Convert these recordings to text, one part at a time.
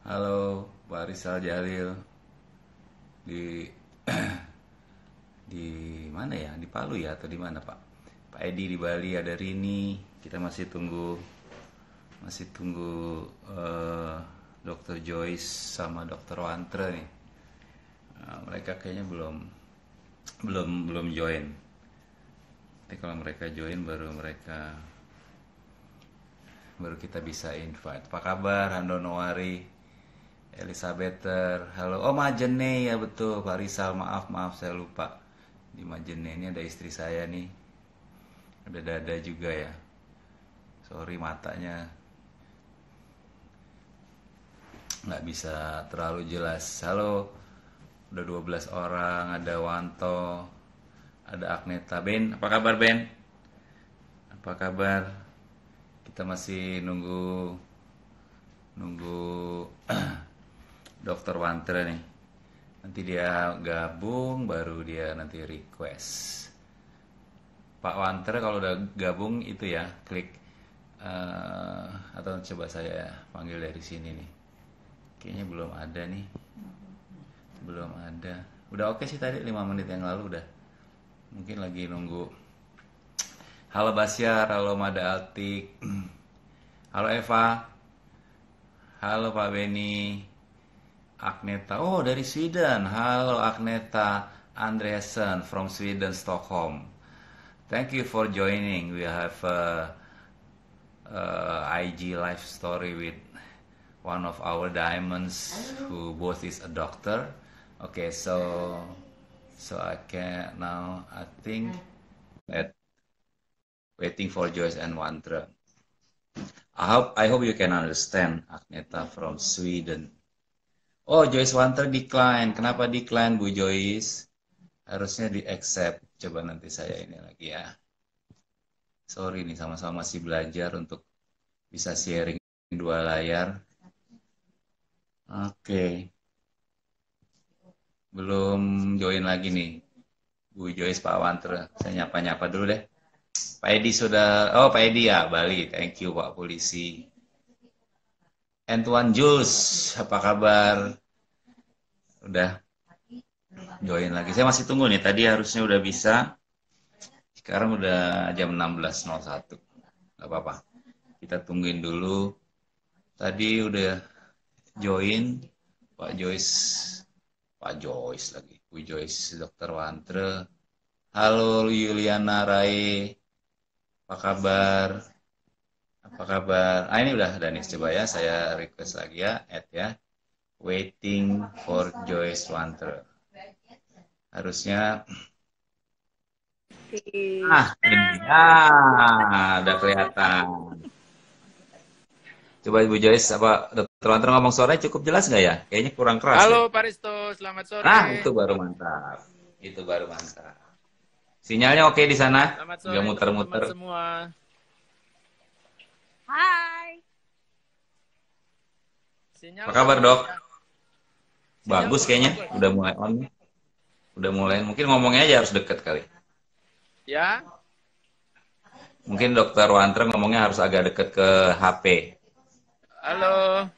Halo, Pak Rizal Jalil di di mana ya? Di Palu ya atau di mana Pak? Pak Edi di Bali, ada Rini. Kita masih tunggu Dr. Joyce sama Dr. Wantre nih. Mereka kayaknya belum belum belum join. Nanti kalau mereka join baru kita bisa invite. Apa kabar Hando Nowari? Elisabeter, halo. Oh, Majene ya betul, Pak Rizal. Maaf saya lupa. Di Majene ini ada istri saya nih. Ada Dada juga ya. Sorry matanya nggak bisa terlalu jelas. Halo, udah 12 orang. Ada Wanto, ada Agneta. Ben, apa kabar Ben? Apa kabar? Kita masih nunggu nunggu Dokter Wantre nih. Nanti dia gabung, baru dia nanti request. Pak Wantre kalau udah gabung itu ya, klik atau coba saya panggil dari sini nih. Kayaknya belum ada nih. Belum ada. Udah oke sih tadi 5 menit yang lalu udah. Mungkin lagi nunggu. Halo Basyar, halo Mada Altik. Halo Eva. Halo Pak Beni. Agneta, oh dari Sweden. Halo Agneta Andreasen from Sweden, Stockholm. Thank you for joining. We have IG live story with one of our diamonds who both is a doctor. Okay, so I can now I think that waiting for Joyce and Wantra. I hope you can understand Agneta from Sweden. Oh, Joyce Wanter decline. Kenapa decline, Bu Joyce? Harusnya di accept. Coba nanti saya ini lagi ya. Sorry nih, sama-sama masih belajar untuk bisa sharing dua layar. Oke. Belum join lagi nih. Bu Joyce, Pak Wanter. Saya nyapa-nyapa dulu deh. Pak Edi sudah... Oh, Pak Edi ya, Bali. Thank you, Pak Polisi. Antoine Jules, apa kabar? Udah join lagi. Saya masih tunggu nih. Tadi harusnya udah bisa. Sekarang udah jam 16.01. Gak apa-apa. Kita tungguin dulu. Tadi udah join Pak Joyce. Pak Joyce lagi. Bu Joyce, Dokter Wantre. Halo Yuliana Rai. Apa kabar? Apa kabar? Ah, ini udah ada nih. Coba ya. Saya request lagi ya. Add ya. Waiting for Joyce Wantre. Harusnya ini. Udah kelihatan. Coba Ibu Joyce, apa Dokter Wanter ngomong suaranya cukup jelas nggak ya? Kayaknya kurang keras deh. Halo Pak Risto, selamat sore. Nah, itu baru mantap. Itu baru mantap. Sinyalnya oke di sana? Selamat Nggak sore teman-teman muter-muter. semua. Hai. Sinyal Apa kabar, bagus Dok? ya? Bagus kayaknya. Bagus. Udah mulai on. Udah mulai. Mungkin ngomongnya aja harus deket kali. Ya, Mungkin Dokter Wanter ngomongnya harus agak deket ke HP. halo.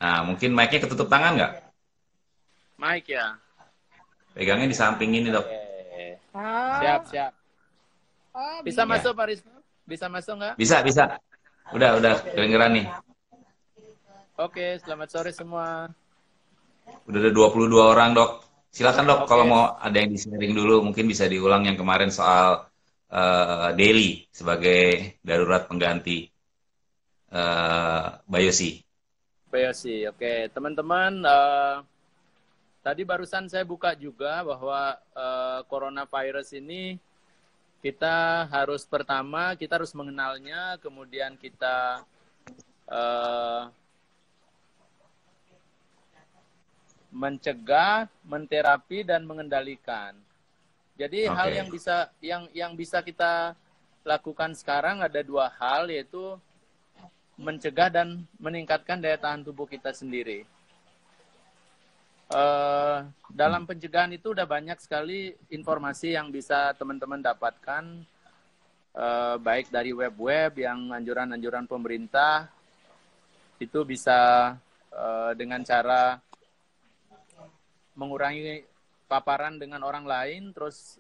Nah, mungkin mic-nya ketutup tangan nggak? Mike ya. Pegangnya di samping ini, Dok. Siap. Bisa Ya. masuk Pak Risto? Bisa masuk nggak? Bisa. Udah kedengeran nih. Oke, selamat sore semua. Udah ada 22 orang, Dok. Silakan, Dok, Oke. kalau mau ada yang di-sharing dulu, mungkin bisa diulang yang kemarin soal daily sebagai darurat pengganti Bayosi. Bayosi, oke. Teman-teman, tadi barusan saya buka juga bahwa coronavirus ini kita harus mengenalnya, kemudian kita mencegah, menterapi dan mengendalikan. Jadi hal yang bisa kita lakukan sekarang ada dua hal, yaitu mencegah dan meningkatkan daya tahan tubuh kita sendiri. Dalam pencegahan itu udah banyak sekali informasi yang bisa teman-teman dapatkan, baik dari web-web yang anjuran-anjuran pemerintah itu bisa dengan cara mengurangi paparan dengan orang lain, terus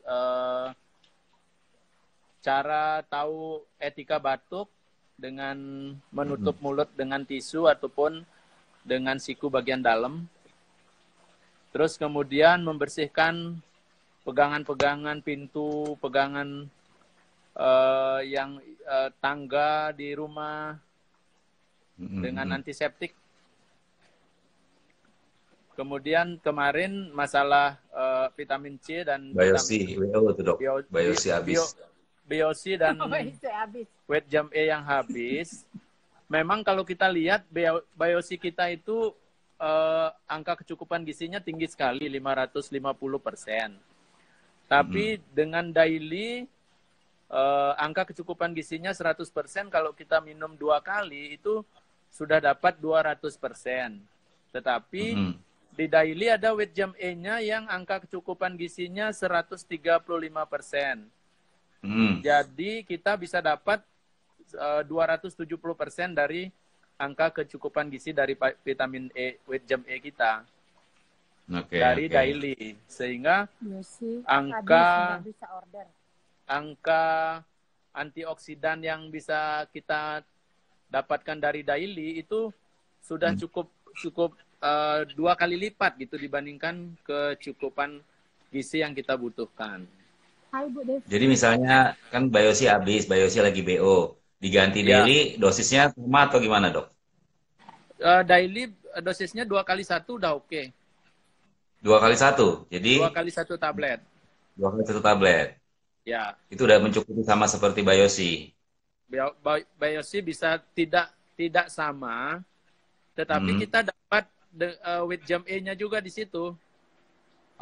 cara tahu etika batuk dengan menutup mulut dengan tisu ataupun dengan siku bagian dalam. Terus kemudian membersihkan pegangan-pegangan pintu, pegangan yang tangga di rumah dengan antiseptik. Kemudian kemarin masalah vitamin C dan Biosi, WO itu dok. Biosi habis. Biosi dan wet jam E yang habis. Memang kalau kita lihat biosi kita itu angka kecukupan gizinya tinggi sekali, 550%. Tapi dengan daily angka kecukupan gizinya 100%, kalau kita minum 2 kali itu sudah dapat 200%. Tetapi di daily ada wet jam E-nya yang angka kecukupan gizinya 135%. Jadi kita bisa dapat 270% dari angka kecukupan gizi dari vitamin E, wet jam E kita. Dari daily. Sehingga angka antioksidan yang bisa kita dapatkan dari daily itu sudah cukup 2 kali lipat gitu dibandingkan kecukupan gizi yang kita butuhkan. Hai Bu Devi. Jadi misalnya kan biosi habis, biosi lagi BO, diganti daily dosisnya sama atau gimana dok? Daily dosisnya 2 kali 1 udah oke. 2 kali 1, jadi 2 kali 1 tablet. 2 kali 1 tablet. Ya. Itu udah mencukupi sama seperti biosi. Biosi bisa tidak sama, tetapi kita dapat wet jam E-nya juga di situ.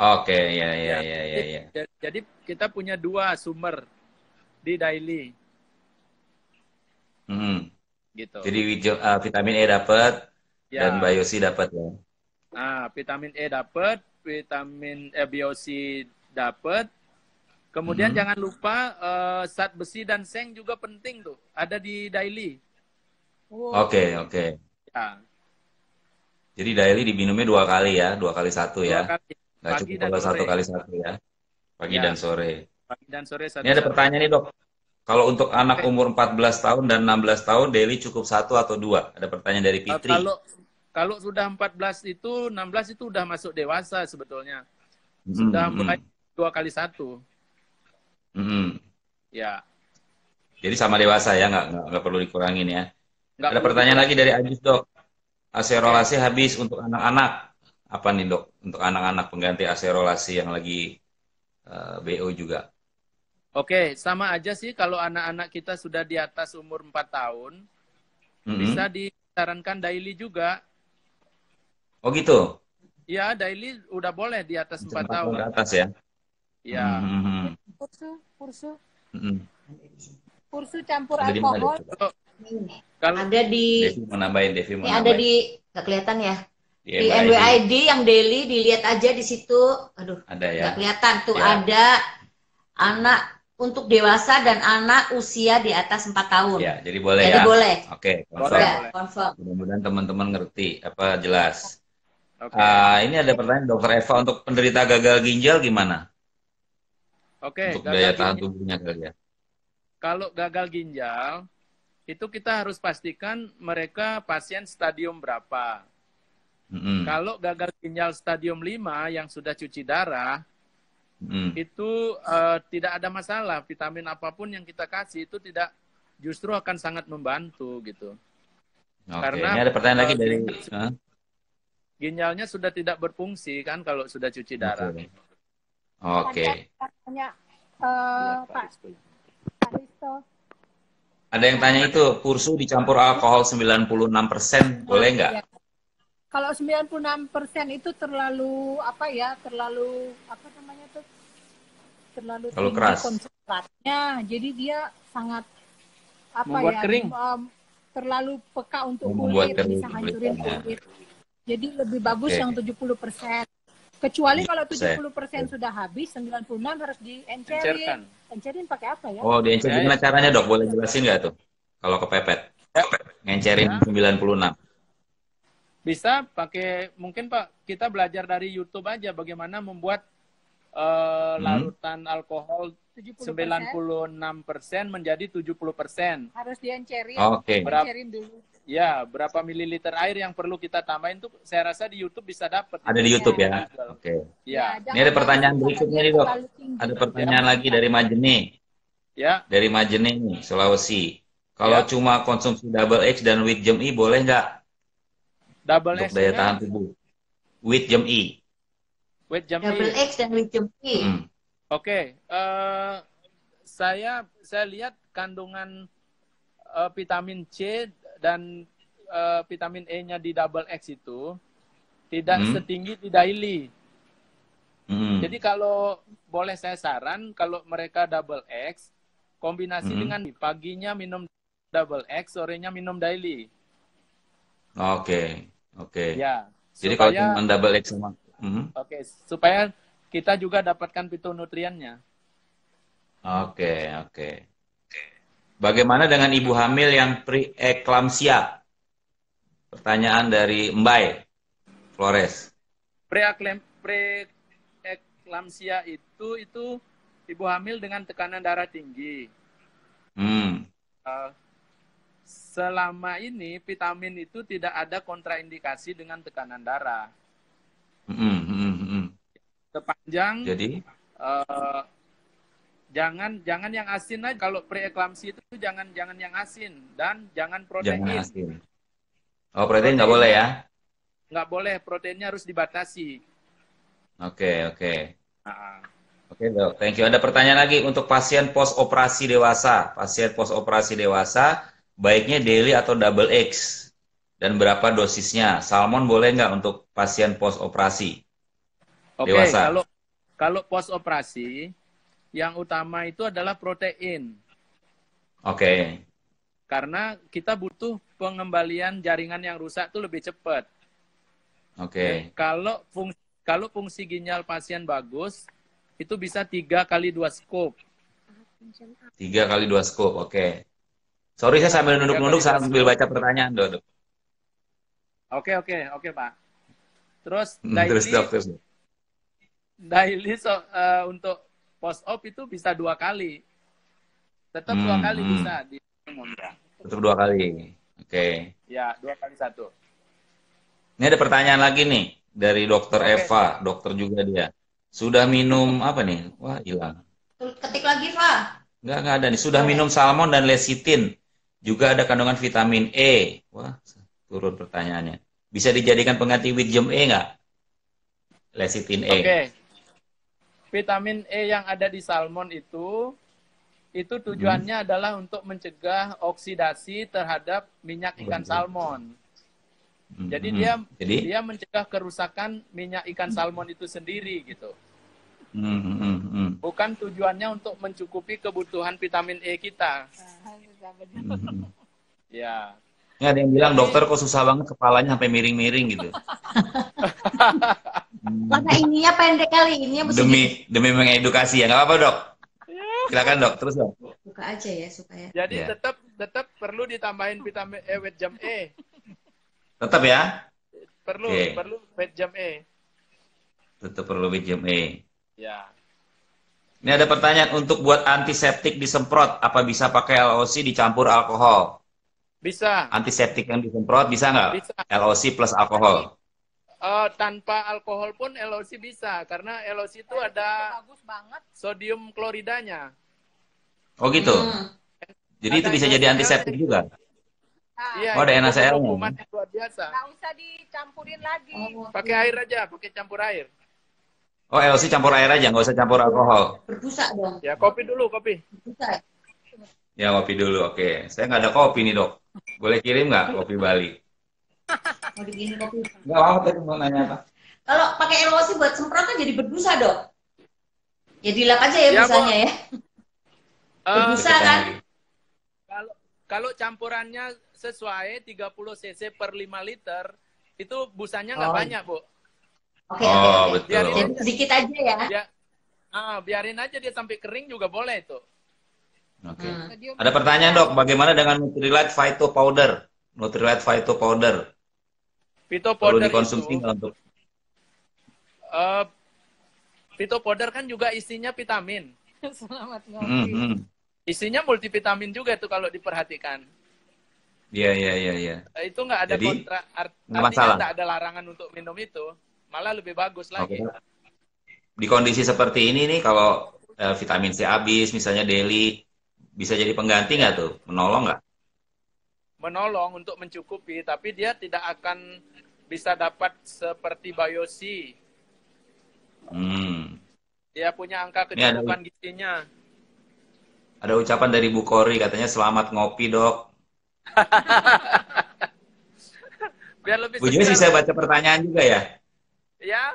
Oke, ya. Jadi kita punya 2 sumber di daily. Gitu. Jadi vitamin E dapat dan biosi dapat ya. Nah, vitamin E dapat, vitamin biosi dapat. Kemudian jangan lupa zat besi dan seng juga penting tuh, ada di daily. Oke. Ya. Jadi daily diminumnya 2 kali ya, 2 kali 1 ya. 2 kali. Nggak cukup kalau 1 kali 1 ya. Pagi dan sore. Pagi dan sore. Ini ada pertanyaan nih dok. Kalau untuk anak umur 14 tahun dan 16 tahun, daily cukup 1 atau 2? Ada pertanyaan dari Fitri. Kalau sudah 14 itu, 16 itu udah masuk dewasa sebetulnya. Sudah mulai 2 kali 1. Ya. Jadi sama dewasa ya, nggak perlu dikurangin ya. Nggak ada pertanyaan lagi dari Ajis dok. Aserolasi habis untuk anak-anak. Apa nih dok? Untuk anak-anak pengganti aserolasi yang lagi BO juga. Oke, sama aja sih kalau anak-anak kita sudah di atas umur 4 tahun, bisa disarankan daily juga. Oh gitu? Ya, daily udah boleh di atas 4 tahun. Ke atas ya? Ya. Kursu campur alkohol. Kalau ada di Devi mau nambahin, ada di nggak kelihatan ya? Di NWID yang daily dilihat aja di situ. Aduh, ada ya? Nggak kelihatan tuh ada anak untuk dewasa dan anak usia di atas 4 tahun. Ya, jadi boleh jadi ya? boleh. Oke, confirm. Mudah-mudahan teman-teman ngerti, apa jelas. Ini ada pertanyaan Dokter Eva, untuk penderita gagal ginjal gimana? Untuk daya tahan tubuhnya kali ya. Kalau gagal ginjal, itu kita harus pastikan mereka pasien stadium berapa. Kalau gagal ginjal stadium 5 yang sudah cuci darah, itu tidak ada masalah. Vitamin apapun yang kita kasih itu justru akan sangat membantu gitu. Karena ini ada pertanyaan lagi dari ginjalnya sudah tidak berfungsi kan kalau sudah cuci darah. Oke. Pak Risto. Ada yang tanya itu, kursu dicampur alkohol 96%, boleh nggak? Ya. Kalau 96% itu terlalu terlalu tinggi keras konsentratnya. Jadi dia sangat kering. terlalu peka untuk kulit, bisa hancurin kulit. Jadi lebih bagus yang 70%. Kecuali kalau 70% sudah habis, 96 harus diencerin. Encerin pakai apa ya? Oh, diencerin gimana caranya dok? Boleh jelasin nggak tuh? Kalau kepepet, ngencerin 96. Bisa pakai, mungkin Pak, kita belajar dari YouTube aja bagaimana membuat larutan alkohol 96% menjadi 70%. Harus diencerin. Oke. Diencerin dulu. Ya, berapa mililiter air yang perlu kita tambahin tuh saya rasa di YouTube bisa dapat. Ada di YouTube ya? Oke. Ya. Ini ada pertanyaan berikutnya nih, Dok. Ada pertanyaan lagi dari Majene. Ya. Dari Majene nih, Sulawesi. Kalau cuma konsumsi double X dan wheat germ E boleh nggak? Double untuk X daya tahan tubuh. Wheat germ E. Wheat germ Double E. X dan wheat germ E. Oke. Saya lihat kandungan vitamin C dan vitamin E-nya di double X itu tidak setinggi di daily. Jadi kalau boleh saya saran, kalau mereka double X, kombinasi dengan paginya minum double X, sorenya minum daily. Oke. Ya. Jadi kalau cuma double X sama. Oke, supaya kita juga dapatkan fitonutriennya. Oke. Bagaimana dengan ibu hamil yang preeklamsia? Pertanyaan dari Mbay Flores. Preeklamsia itu ibu hamil dengan tekanan darah tinggi. Selama ini vitamin itu tidak ada kontraindikasi dengan tekanan darah. Sepanjang jadi jangan yang asin aja. Kalau preeklamsi itu jangan yang asin dan jangan protein. Jangan asin. Oh, protein nggak boleh ya? Nggak boleh, proteinnya harus dibatasi. Oke, Dok. Thank you. Ada pertanyaan lagi untuk pasien post operasi dewasa. Pasien post operasi dewasa baiknya daily atau double X? Dan berapa dosisnya? Salmon boleh nggak untuk pasien post operasi dewasa? Kalau post operasi yang utama itu adalah protein. Oke. Karena kita butuh pengembalian jaringan yang rusak itu lebih cepat. Oke. Kalau fungsi ginjal pasien bagus, itu bisa 3 kali 2 scoop. 3 kali 2 scoop, oke. Sorry, saya sambil nunduk-nunduk sambil baca pertanyaan, Dok. Oke, Pak. Terus daily untuk post-op itu bisa 2 kali. Tetap 2 kali bisa. Tetap 2 kali. Oke. Ya, 2 kali 1. Ini ada pertanyaan lagi nih dari Dokter Eva, dokter juga dia. Sudah minum apa nih? Wah, hilang. Ketik lagi, Pak. Nggak ada nih. Sudah minum salmon dan lecithin. Juga ada kandungan vitamin E. Wah, turun pertanyaannya. Bisa dijadikan pengganti wheat germ E nggak? Lecithin E. Oke. Vitamin E yang ada di salmon itu tujuannya adalah untuk mencegah oksidasi terhadap minyak ikan salmon. Jadi dia mencegah kerusakan minyak ikan salmon itu sendiri gitu. Bukan tujuannya untuk mencukupi kebutuhan vitamin E kita. Ya. Ini ada yang bilang dokter kok susah banget kepalanya sampai miring-miring gitu. Karena ininya pendek kali, ininya demi mengedukasi ya, nggak apa-apa Dok. Silakan Dok, terus Dok. Suka aja ya, suka ya. Jadi tetap perlu ditambahin vitamin E, wheat germ E. Tetap ya? Perlu wheat germ E. Tetap perlu wheat germ E. Ya. Ini ada pertanyaan untuk buat antiseptik disemprot, apa bisa pakai LOC dicampur alkohol? Bisa. Antiseptik yang disemprot bisa nggak? Bisa. LOC plus alkohol. Tanpa alkohol pun LOC bisa, karena LOC itu ada bagus banget sodium kloridanya. Oh gitu? Jadi itu bisa jadi antiseptik juga? Iya, ada NaCl-nya. Luar biasa. Nggak usah dicampurin lagi. Pakai air aja, pakai campur air. Oh, LOC campur air aja, nggak usah campur alkohol. Berbusa dong. Ya, kopi dulu, kopi. Berbusa. Ya, kopi dulu, oke. Saya nggak ada kopi nih, Dok. Boleh kirim nggak kopi Bali? Mau dibikin kopi. Nggak apa-apa, tadi mau nanya apa? Kalau pakai LOC buat semprot kan jadi berbusa, Dok. Ya dilap aja ya busanya ya. Berbusa kan? Kalau campurannya sesuai 30 cc per 5 liter, itu busanya nggak banyak, Bu. Oke. Betul. Jadi sedikit aja ya. Biarin aja dia sampai kering juga boleh itu. Oke. Ada pertanyaan Dok, bagaimana dengan Nutrilite Phyto Powder? Nutrilite Phyto Powder. Perlu dikonsumsi nggak untuk? Phytopowder kan juga isinya vitamin. Selamat ngopi. Isinya multivitamin juga itu kalau diperhatikan. Iya. Itu nggak ada artinya nggak ada larangan untuk minum itu. Malah lebih bagus lagi. Di kondisi seperti ini nih, kalau vitamin C habis, misalnya daily, bisa jadi pengganti nggak tuh? Menolong nggak? Menolong untuk mencukupi, tapi dia tidak akan bisa dapat seperti Biosi. Dia punya angka kecukupan gizinya. Ada ucapan dari Bu Kori, katanya selamat ngopi, Dok. Biar lebih Bu Joyce bisa baca pertanyaan juga ya? Ya.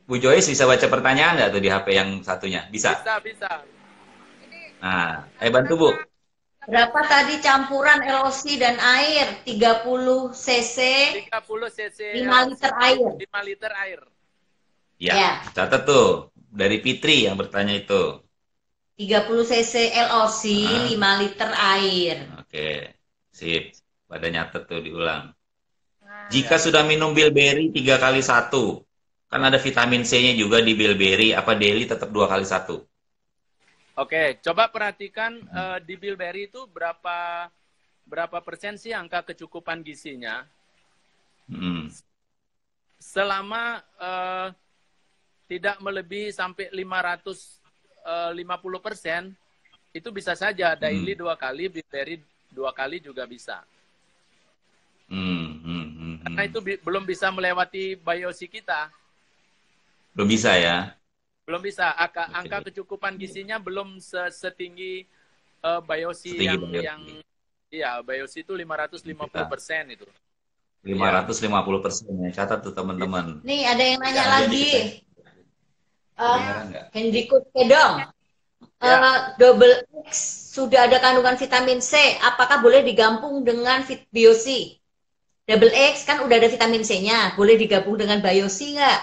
Bu Joyce bisa baca pertanyaan nggak tuh di HP yang satunya? Bisa? Bisa. Nah, bantu Bu. Berapa tadi campuran LOC dan air? 30 cc. 30 cc. 5 liter air. 5 liter air. Ya, catat tuh. Dari Fitri yang bertanya itu. 30 cc LOC, 5 liter air. Oke, sip. Pada nyatet tuh, diulang. Jika sudah minum bilberry 3 kali 1, kan ada vitamin C-nya juga di bilberry, apa daily tetap 2 kali 1? Oke, coba perhatikan di bilberry itu berapa persen sih angka kecukupan gizinya? Selama tidak melebihi sampai 550%, itu bisa saja daily 2 kali, bilberry 2 kali juga bisa. Karena itu belum bisa melewati Biosi kita. Belum bisa ya? Belum bisa. Angka kecukupan gizinya belum setinggi Biosi Biosi itu 550% itu. 550% ya, catat tuh teman-teman. Nih ada yang nanya lagi. Hendriko Kedong. Double X sudah ada kandungan vitamin C, apakah boleh digabung dengan Biosi? Double X kan udah ada vitamin C-nya, boleh digabung dengan Biosi nggak?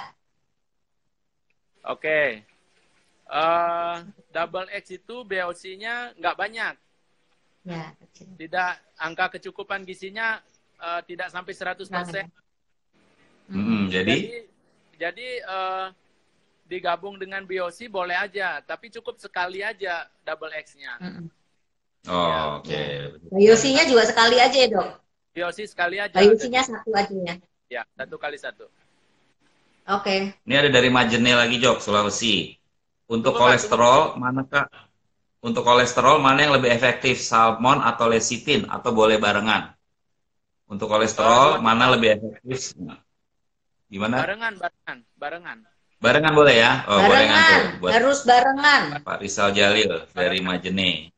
Oke. Double X itu Biosi-nya nggak banyak. Ya, tidak, angka kecukupan gizinya tidak sampai 100%. Jadi digabung dengan Biosi boleh aja, tapi cukup sekali aja double X-nya. Oke. Biosinya juga sekali aja ya, Dok? Biosi sekali aja. Biosinya 1 aja ya? Ya, 1 kali 1. Oke. Ini ada dari Majene lagi, Jok, Sulawesi. Untuk kolesterol, mana yang lebih efektif, salmon atau lecithin, atau boleh barengan? Untuk kolesterol, mana lebih efektif? Gimana? Barengan. Barengan boleh ya? Barengan, harus barengan. Pak Rizal Jalil dari Majene.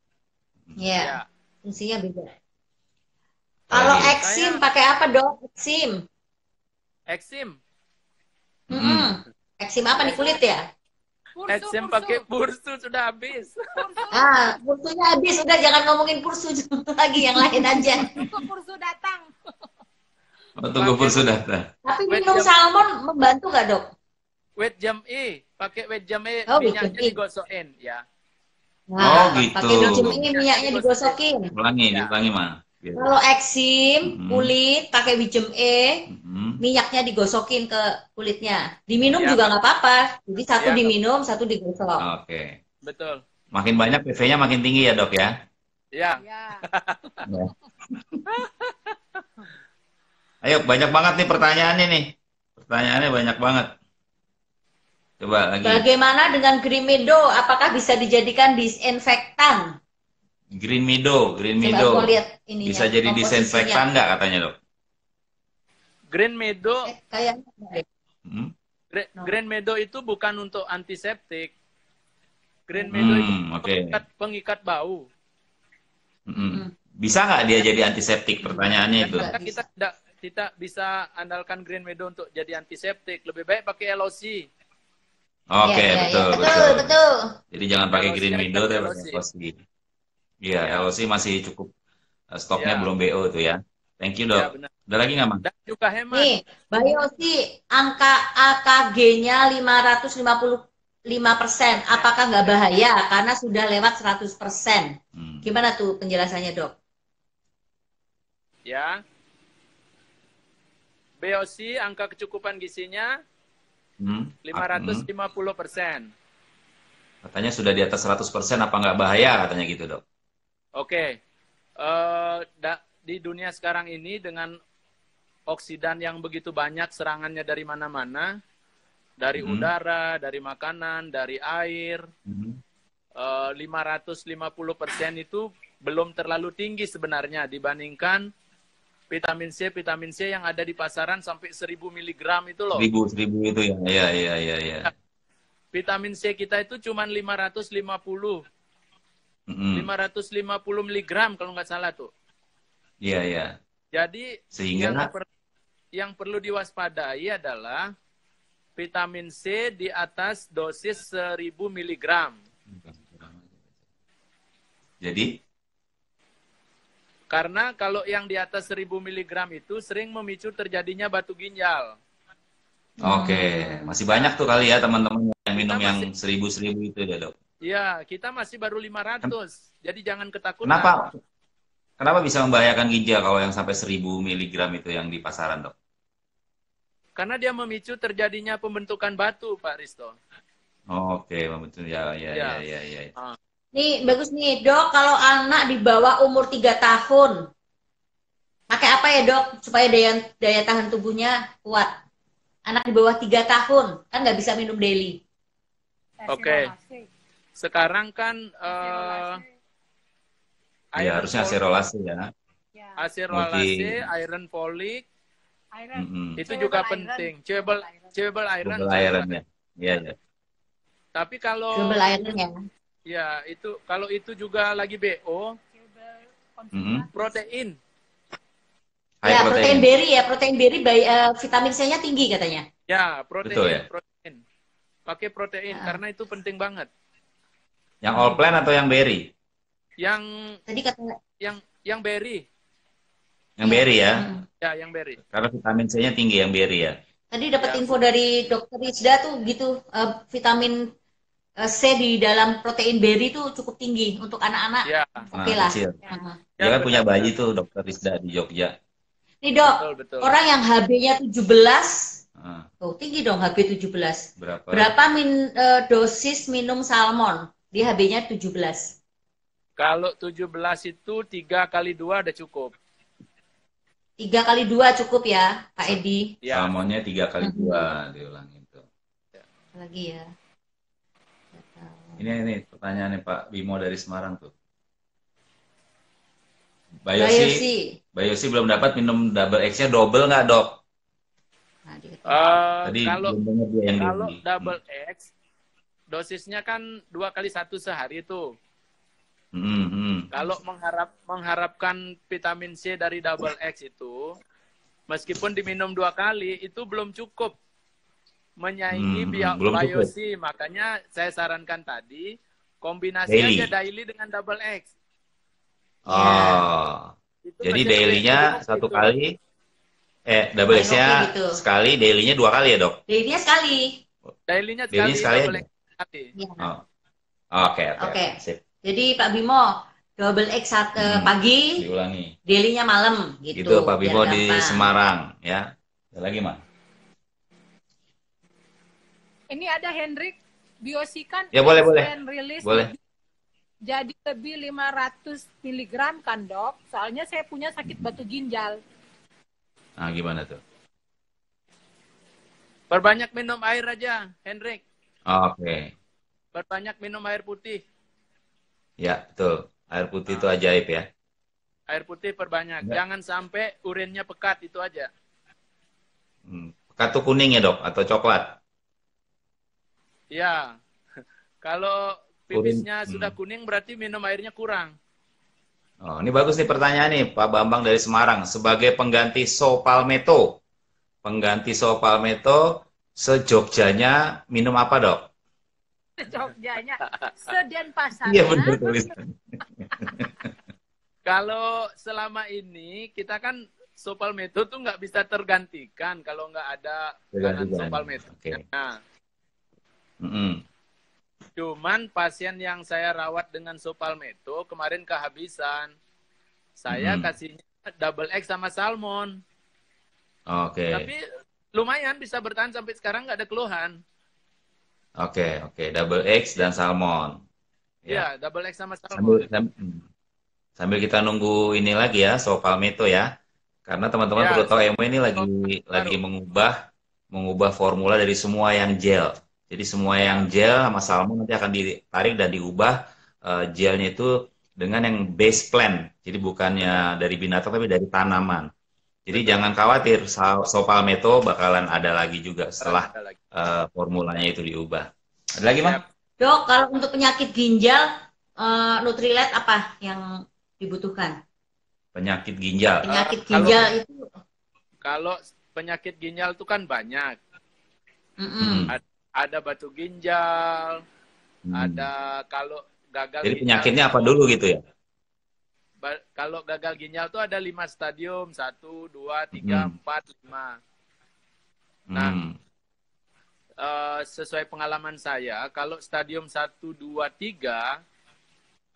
Iya, fungsinya beda. Kalau Eksim pakai apa, Dok? Eksim. Eksim apa nih, kulit ya? Eksim pakai pursu sudah habis. Pursunya habis, udah jangan ngomongin pursu lagi, yang lain aja. Pursu datang. Tunggu pursu datang. Tapi minum salmon membantu nggak, Dok? Wet jam pakai wet jam minyaknya digosokin ya. Gitu. Pakai wet jam minyaknya digosokin. Diulangi mah. Kalau eksim kulit pakai wet jam minyaknya digosokin ke kulitnya. Diminum juga nggak apa-apa. Jadi satu diminum, satu digosok. Oke. Betul. Makin banyak PV-nya makin tinggi ya, Dok ya? Iya. Ayo, banyak banget nih pertanyaannya nih. Pertanyaannya banyak banget. Coba lagi. Bagaimana dengan Green Meadow? Apakah bisa dijadikan disinfektan? Green Meadow. Bisa jadi disinfektan nggak katanya, Dok? Green Meadow. Kayaknya. Green Meadow itu bukan untuk antiseptik. Green Meadow itu pengikat bau. Bisa nggak dia jadi antiseptik? Pertanyaannya itu. Kita tidak bisa andalkan Green Meadow untuk jadi antiseptik. Lebih baik pakai LOC. Oke, betul. Jadi jangan pakai Green Meadow, tapi pakai LOC. Iya, LOC masih cukup, stoknya belum BO tuh ya. Thank you, Dok. Ya, ada lagi nggak, Mang? Dan juga hemat. Nih, Biosi angka AKG-nya 555%. Apakah nggak bahaya karena sudah lewat 100%? Gimana tuh penjelasannya, Dok? Ya. BOC angka kecukupan gizinya 550%. Katanya sudah di atas 100%, apa nggak bahaya katanya gitu, Dok? Oke. Di dunia sekarang ini dengan oksidan yang begitu banyak serangannya dari mana-mana, dari udara, dari makanan, dari air, 550% itu belum terlalu tinggi sebenarnya dibandingkan vitamin C yang ada di pasaran sampai 1000 mg itu loh. 1000 itu ya. Iya. Vitamin C kita itu cuma 550 mg kalau nggak salah tuh. Iya. Jadi sehingga yang perlu diwaspadai adalah vitamin C di atas dosis 1000 mg. Jadi? Karena kalau yang di atas 1000 mg itu sering memicu terjadinya batu ginjal. Oke, masih banyak tuh kali ya teman-teman yang minum yang 1000 itu ya, Dok? Iya, kita masih baru 500. Jadi jangan ketakutan. Kenapa bisa membahayakan ginjal kalau yang sampai 1000 mg itu yang di pasaran, Dok? Karena dia memicu terjadinya pembentukan batu, Pak Risto. Oke, betul ya. Nih, bagus nih, Dok. Kalau anak di bawah umur 3 tahun, pakai apa ya, Dok? Supaya daya tahan tubuhnya kuat. Anak di bawah 3 tahun, kan nggak bisa minum daily. Oke. Sekarang kan harusnya aserolase ya. Aserolase, iron folic, itu juga penting. Chewable iron. Iya. Chewable Tapi iron ya. Ya, kalau itu juga lagi BO, protein. Ya, protein berry vitamin C-nya tinggi katanya. Ya, protein. Betul, ya? Protein. Pakai protein karena itu penting banget. Yang all plant atau yang berry? Yang tadi katanya yang berry. Yang berry ya? Ya, yang berry. Karena vitamin C-nya tinggi yang berry ya. Tadi dapat info dari Dokter Rizda tuh gitu, vitamin C di dalam protein berry itu cukup tinggi untuk anak-anak. Ya. Oke lah. Dia kan punya bayi tuh Dokter Rizda di Jogja. Nih, Dok, betul. Orang yang HB-nya 17, tinggi dong HB 17. Berapa dosis minum salmon? Dia HB-nya 17. Kalau 17 itu 3 kali 2 udah cukup. 3 kali 2 cukup ya, Pak Edi? Ya. Salmonnya 3 kali 2, diulangin tuh. Lagi ya. Ini pertanyaannya Pak Bimo dari Semarang tuh. Bayosi belum dapat minum double X-nya double nggak, Dok? Tadi kalau double X dosisnya kan 2 kali 1 sehari tuh. Kalau mengharapkan vitamin C dari double X itu, meskipun diminum 2 kali itu belum cukup menyaingi Bayosi. Makanya saya sarankan tadi kombinasi aja daily dengan double X. Jadi daily-nya 1 kali, double X-nya gitu. Sekali, daily-nya 2 kali ya, Dok? Daily-nya sekali. Daily-nya sekali, double X sekali. Oke. Jadi Pak Bimo, double X pagi, diulangi. Daily-nya malam gitu. Itu Pak Bimo di Semarang ya. Ada lagi, Mas? Ini ada Hendrik biosikan. Ya boleh. Boleh. Jadi lebih 500 mg kan, Dok? Soalnya saya punya sakit batu ginjal. Nah, gimana tuh? Perbanyak minum air aja, Hendrik. Oke. Perbanyak minum air putih. Ya, betul. Air putih itu ajaib ya. Air putih perbanyak. Jangan sampai urinnya pekat, itu aja. Pekat tuh kuning ya, Dok? Atau coklat? Ya. Kalau pipisnya sudah kuning berarti minum airnya kurang. Ini bagus nih pertanyaan nih Pak Bambang dari Semarang. Sebagai pengganti Sopalmeto. Se-Jogjanya minum apa, Dok? Se-Jogjanya Denpasar. Iya benar tulisan. Kalau selama ini kita kan Sopalmeto tuh nggak bisa tergantikan kalau nggak ada Sopalmeto. Okay. Nah. Cuman pasien yang saya rawat dengan Sopalmeto kemarin kehabisan. Saya kasihnya double X sama salmon. Oke. Tapi lumayan bisa bertahan sampai sekarang, nggak ada keluhan. Oke, double X dan salmon. Ya, double X sama salmon. Sambil kita nunggu ini lagi ya, soal palmetto ya. Karena teman-teman perlu tahu EMO ini lagi mengubah formula dari semua yang gel. Jadi semua yang gel sama salmon nanti akan ditarik dan diubah gelnya itu dengan yang base plant. Jadi bukannya dari binatang tapi dari tanaman. Jadi jangan khawatir, saus palmetto bakalan ada lagi juga setelah formulanya itu diubah. Ada lagi, Bang? Dok, kalau untuk penyakit ginjal, Nutrilite apa yang dibutuhkan? Penyakit ginjal. Penyakit ginjal itu. Kalau penyakit ginjal itu kan banyak. Ada batu ginjal, ada kalau gagal. Jadi penyakitnya apa dulu gitu ya? Kalau gagal ginjal itu ada 5 stadium, 1, 2, 3, 4, 5. Nah, sesuai pengalaman saya, kalau stadium 1, 2, 3,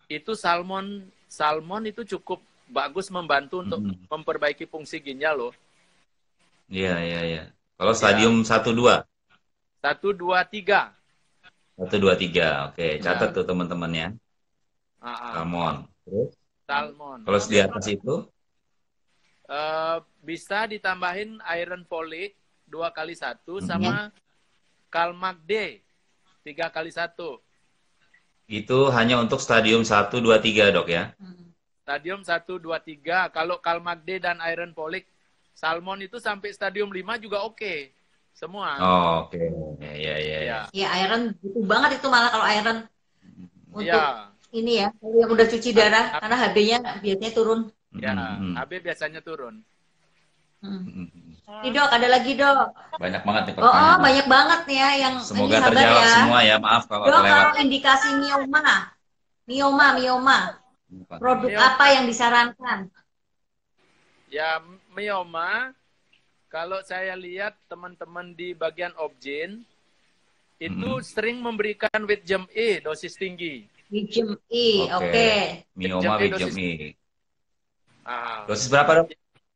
itu salmon itu cukup bagus membantu untuk memperbaiki fungsi ginjal loh. Iya. Kalau stadium 1, 2? 1, 2, 3. 1, 2, 3. Oke, catat tuh teman-temannya. Salmon. Terus? Salmon. Kalau di atas itu? Bisa ditambahin iron folate 2x1 sama Calmac D 3x1. Itu hanya untuk stadium 1, 2, 3 dok ya? Stadium 1, 2, 3. Kalau Calmac D dan iron folate, salmon itu sampai stadium 5 juga oke. Semua. Oh, oke. Iya. Ya, iron butuh banget itu malah kalau iron. Untuk ini ya, kalau yang udah cuci darah, karena HB-nya biasanya turun. Ya, HB biasanya turun. Ini dok, ada lagi dok. Banyak banget nih pertanyaan. Oh, banyak banget nih ya yang semoga ini terjawab ya. Semua ya, maaf kalau dok, kelewat. Kalau indikasi mioma, produk apa yang disarankan? Ya, mioma, kalau saya lihat teman-teman di bagian obgyn, itu sering memberikan Witgem E dosis tinggi. Witgem E, oke. Mioma Witgem E. Dosis berapa dok?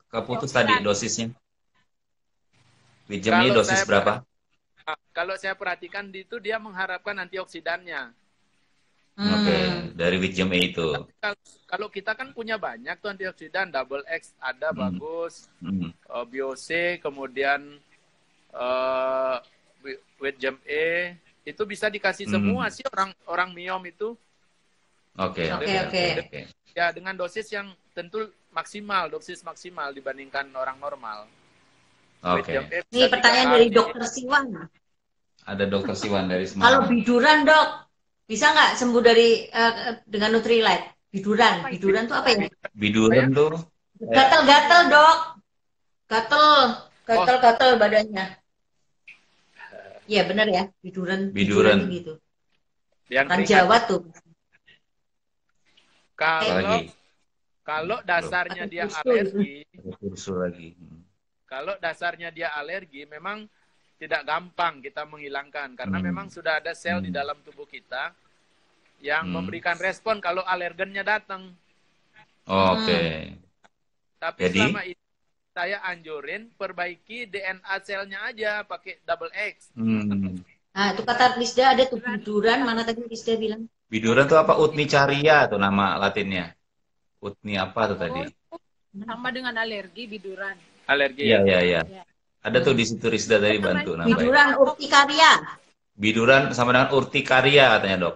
Keputus tadi dosisnya. Witgem E dosis berapa? Kalau saya perhatikan itu dia mengharapkan antioksidannya. Oke, dari Witgem E itu. Kalau kita kan punya banyak tuh antioksidan, double X ada bagus, BioC, kemudian Witgem E, itu bisa dikasih semua sih orang miom itu. Oke. Ya dengan dosis yang tentu dosis maksimal dibandingkan orang normal. Oke. Ini pertanyaan dari Dokter Siwan. Ada Dokter Siwan dari Semarang. Kalau biduran dok, bisa nggak sembuh dari dengan Nutrilite? Biduran tuh apa ya? Biduran tuh gatal-gatal dok, gatal badannya. Iya benar ya, biduran gitu. Orang Jawa tuh. Kalau dasarnya dia alergi, kalau dasarnya dia alergi, memang tidak gampang kita menghilangkan karena memang sudah ada sel di dalam tubuh kita yang memberikan respon kalau alergennya datang. Oke. Tapi selama ini saya anjurin perbaiki DNA selnya aja pakai double X. Nah, itu kata Lisda ada tuh biduran, mana tadi Lisda bilang? Biduran tuh apa? Utnicaria tuh nama latinnya. Utni apa tuh tadi? Sama dengan alergi biduran. Alergi. Iya. Ada tuh di situ Rizda tadi bantu namanya. Biduran urtikaria. Biduran sama dengan urtikaria katanya dok.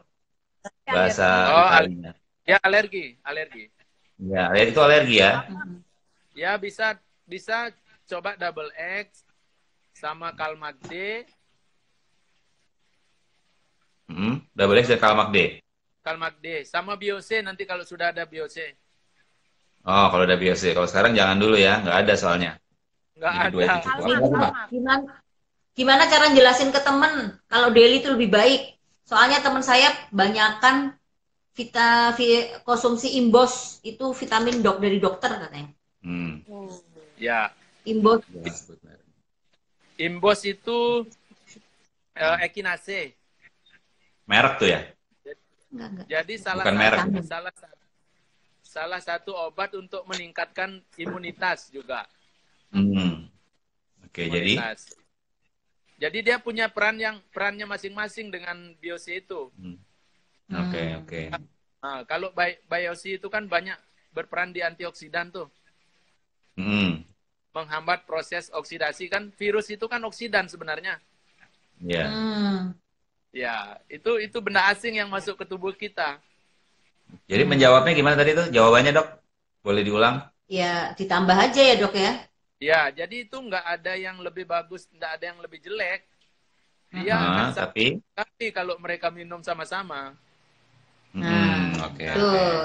Bahasa Italianya. Ya alergi. Ya, itu alergi ya. Ya bisa coba double X sama Calmac D. Double X dan Calmac D. Calmac D sama BioC nanti kalau sudah ada BioC. Oh, kalau ada BioC. Kalau sekarang jangan dulu ya, nggak ada soalnya. Nggak ada. Gimana cara jelasin ke temen kalau daily itu lebih baik? Soalnya teman saya banyakkan konsumsi imbos itu vitamin dari dokter katanya. Ya. Imbos. Imbos itu Echinacea. Merek tuh ya? Enggak. Jadi salah satu obat untuk meningkatkan imunitas juga. Oke, jadi dia punya perannya masing-masing dengan Biosi itu. Oke. Nah, kalau Biosi itu kan banyak berperan di antioksidan tuh. Menghambat proses oksidasi, kan virus itu kan oksidan sebenarnya. Iya. Ya, itu benda asing yang masuk ke tubuh kita. Jadi menjawabnya gimana tadi tuh? Jawabannya, Dok? Boleh diulang? Ya, ditambah aja ya, Dok ya. Ya, jadi itu nggak ada yang lebih bagus, nggak ada yang lebih jelek. Dia akan tapi kalau mereka minum sama-sama. Oke.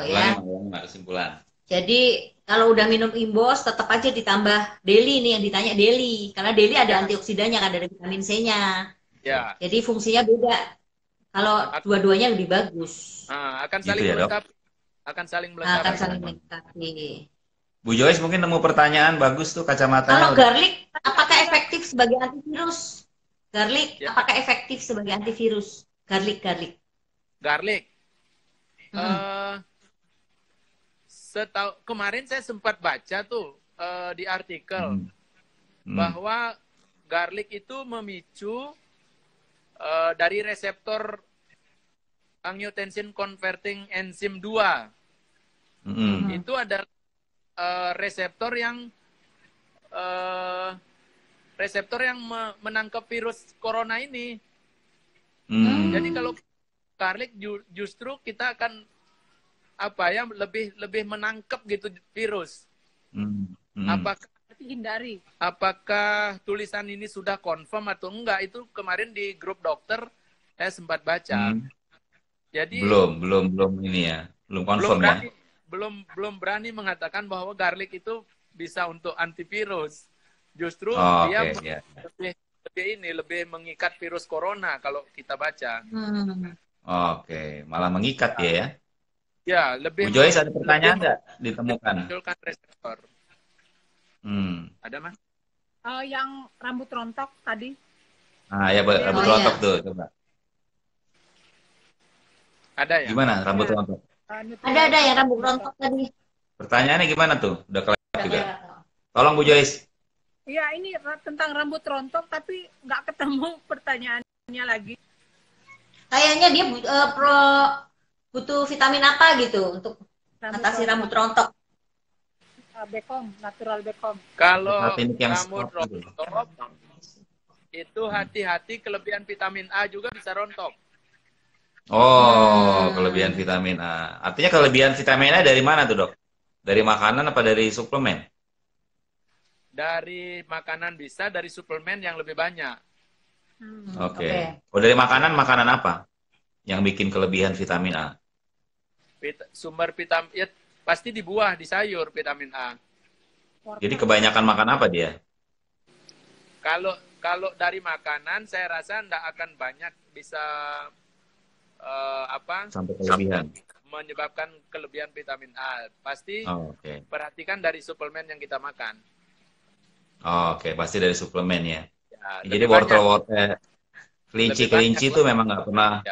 Ya. Kesimpulan. Jadi kalau udah minum Imbos tetap aja ditambah Deli nih yang ditanya Deli, karena Deli ada antioksidannya kan, ada vitamin C-nya. Ya. Jadi fungsinya beda. Kalau dua-duanya lebih bagus. Akan saling melengkapi. Akan saling melengkapi. Bu Joyce mungkin nemu pertanyaan bagus tuh kacamatanya. Kalau garlic apakah efektif sebagai antivirus? Garlic apakah efektif sebagai antivirus? Garlic. Kemarin saya sempat baca tuh di artikel bahwa garlic itu memicu dari reseptor angiotensin converting enzim 2. Itu adalah reseptor yang menangkap virus corona ini. Jadi kalau garlic justru kita akan lebih menangkap gitu virus. Apakah tulisan ini sudah confirm atau enggak, itu kemarin di grup dokter saya sempat baca. Jadi belum ini ya, belum confirm ya. Belum berani mengatakan bahwa garlic itu bisa untuk antivirus. Justru dia lebih mengikat virus corona kalau kita baca. Oke, malah mengikat ya. Ya, lebih. Bu Joyce ada pertanyaan nggak ditemukan? Munculkan reseptor. Ada Mas? Yang rambut rontok tadi. Ya rambut rontok tuh, coba. Ada ya? Gimana rambut rontok? Ada yang rambut rontok tadi. Pertanyaannya gimana tuh? Udah kelewat juga. Tolong Bu Joyce. Iya, ini tentang rambut rontok tapi nggak ketemu pertanyaannya lagi. Kayaknya dia butuh vitamin apa gitu untuk atasi rambut rontok. Bekom, natural bekom. Kalau rambut rontok itu hati-hati, kelebihan vitamin A juga bisa rontok. Kelebihan vitamin A. Artinya kelebihan vitamin A dari mana tuh, Dok? Dari makanan apa dari suplemen? Dari makanan bisa, dari suplemen yang lebih banyak. Oke. Dari makanan apa yang bikin kelebihan vitamin A? Sumber vitamin ya, pasti di buah, di sayur vitamin A. Jadi kebanyakan makan apa dia? Kalau dari makanan saya rasa tidak akan banyak bisa sampai kelebihan, menyebabkan kelebihan vitamin A. Pasti perhatikan dari suplemen yang kita makan. Pasti dari suplemen ya. Jadi wortel kelinci itu memang nggak pernah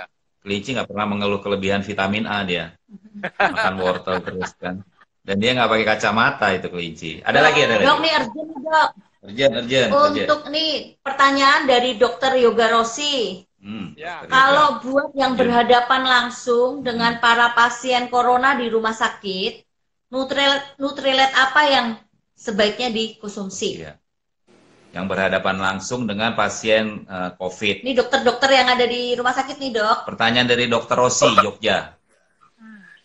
kelinci nggak pernah mengeluh kelebihan vitamin A dia. Makan wortel terus kan. Dan dia nggak pakai kacamata itu kelinci. Ada lagi? Dok, nih urgent. Untuk nih pertanyaan dari Dokter Yoga Rossi. Kalau buat yang berhadapan langsung dengan para pasien corona di rumah sakit, Nutrilite apa yang sebaiknya dikonsumsi? Yang berhadapan langsung dengan pasien COVID. Ini dokter-dokter yang ada di rumah sakit nih, Dok. Pertanyaan dari Dokter Rossi, Jogja.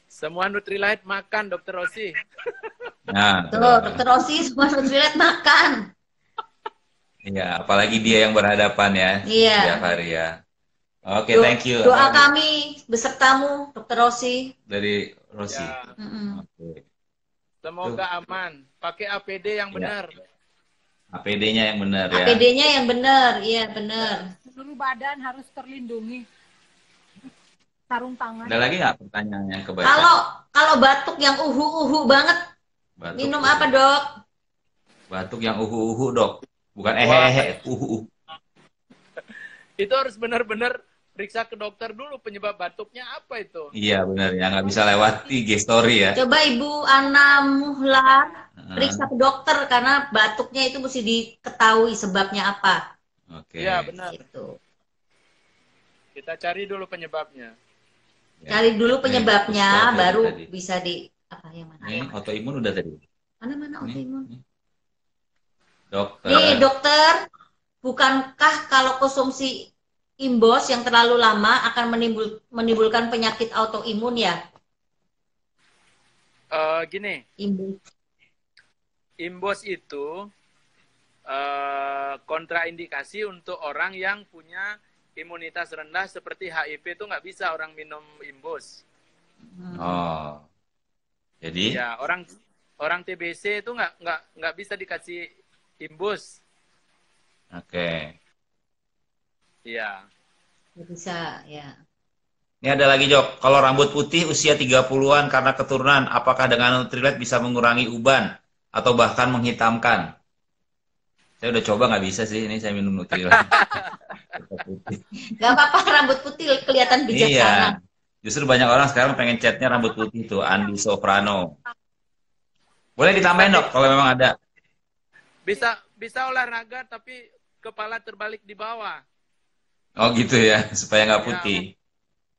Semua Nutrilite makan, Dokter Rossi. Nah, Dokter Rossi semua Nutrilite makan. Iya, apalagi dia yang berhadapan ya. Iya. Setiap hari ya. Oke, thank you. Doa kami besertamu, Dokter Rossi. Dari Rossi. Ya. Semoga aman. Pakai APD yang benar. APD-nya yang benar ya. APD-nya yang benar, iya benar. Seluruh badan harus terlindungi. Sarung tangan. Ada lagi nggak pertanyaannya kebaca? Kalau batuk yang uhu banget, minum apa, Dok? Batuk yang uhu Dok. Bukan uhu. Itu harus benar-benar periksa ke dokter dulu penyebab batuknya apa itu. Iya benar ya, nggak bisa lewat IG story ya. Coba Ibu Ana Muhlar periksa ke dokter karena batuknya itu mesti diketahui sebabnya apa. Oke. Iya benar. Gitu. Kita cari dulu penyebabnya. Ya. Cari dulu penyebabnya, Ini, baru tadi. bisa di apa yang mana? Ini autoimun udah tadi. Mana autoimun? Dokter. Nih dokter, bukankah kalau konsumsi imbos yang terlalu lama akan menimbulkan penyakit autoimun ya? Gini. Imbos itu kontraindikasi untuk orang yang punya imunitas rendah seperti HIV itu nggak bisa orang minum imbos. Oh, jadi? Ya orang TBC itu nggak bisa dikasih imbos. Oke. Iya. Bisa, ya. Ini ada lagi, Jok. Kalau rambut putih usia 30-an karena keturunan, apakah dengan Nutrilite bisa mengurangi uban atau bahkan menghitamkan? Saya udah coba, nggak bisa sih. Ini saya minum Nutrilite. Gak apa-apa, rambut putih kelihatan bijaksana. Iya. Justru banyak orang sekarang pengen catnya rambut putih tuh, Andi Soprano. Boleh ditambahin, Dok, kalau memang ada. Bisa olahraga tapi kepala terbalik di bawah. Oh gitu ya, supaya nggak putih.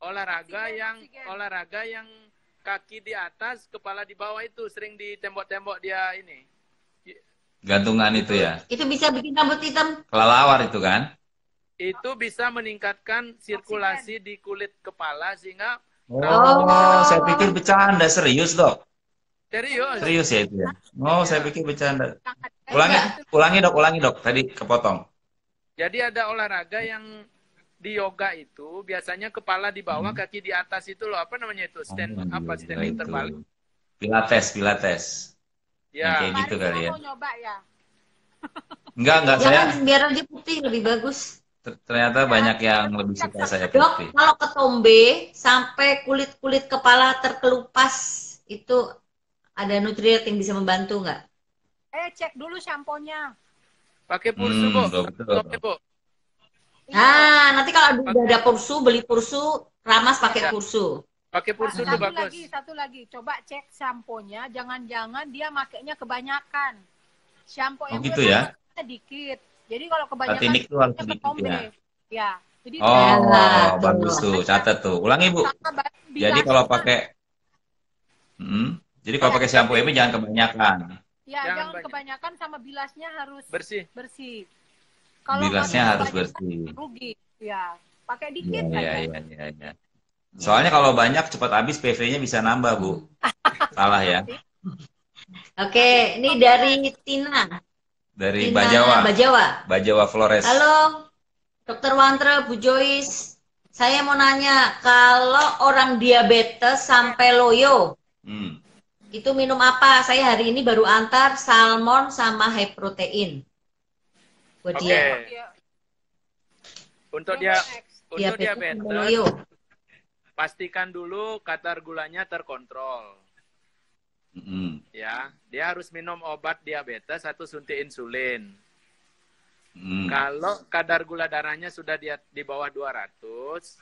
Ya, olahraga yang kaki di atas, kepala di bawah itu sering di tembok-tembok dia ini. Gantungan itu ya. Itu bisa bikin rambut hitam. Kelelawar itu kan? Itu bisa meningkatkan sirkulasi di kulit kepala sehingga saya pikir bercanda, serius, Dok. Serius. Serius ya itu ya. Oh, saya pikir bercanda. Ulangi Dok, tadi kepotong. Jadi ada olahraga yang di yoga itu biasanya kepala di bawah, kaki di atas itu loh, apa namanya itu? Standing terbalik. Pilates. Ya. Kayak gitu kali ya. Mau nyoba ya? Enggak Jangan, saya. biar dia putih lebih bagus. Ternyata banyak yang lebih suka saya Dok, putih. kalau ketombe sampai kulit kepala terkelupas itu ada Nutrilite yang bisa membantu nggak? Cek dulu samponya. Pakai pursu, Bu. Betul. Bu. Nah, nanti kalau udah ada pursu, beli pursu, ramas pakai pursu. Pakai pursu itu bagus. Satu lagi, coba cek samponya, jangan-jangan dia makainya kebanyakan. Sampo yang gitu ya? Sedikit. Jadi kalau kebanyakan Artinik itu harus sedikit ya. Ya. Jadi bagus tuh, catat tuh. Ulangi, Bu. Jadi kalau pakai kalau pakai sampo ini jangan kebanyakan. Ya, jangan kebanyakan, sama bilasnya harus bersih. Kalau bilasnya harus bersih. Rugi. Ya, pakai dikit Iya. Soalnya kalau banyak cepat habis, PV-nya bisa nambah, Bu. Salah ya. Oke, ini dari Tina. Dari Tina Bajawa Flores. Halo, Dokter Wantre, Bu Joyce. Saya mau nanya, kalau orang diabetes sampai loyo, itu minum apa? Saya hari ini baru antar salmon sama high protein. Buat dia. Untuk diabetes, pastikan dulu kadar gulanya terkontrol. Ya, dia harus minum obat diabetes atau suntik insulin. Kalau kadar gula darahnya sudah di bawah 200,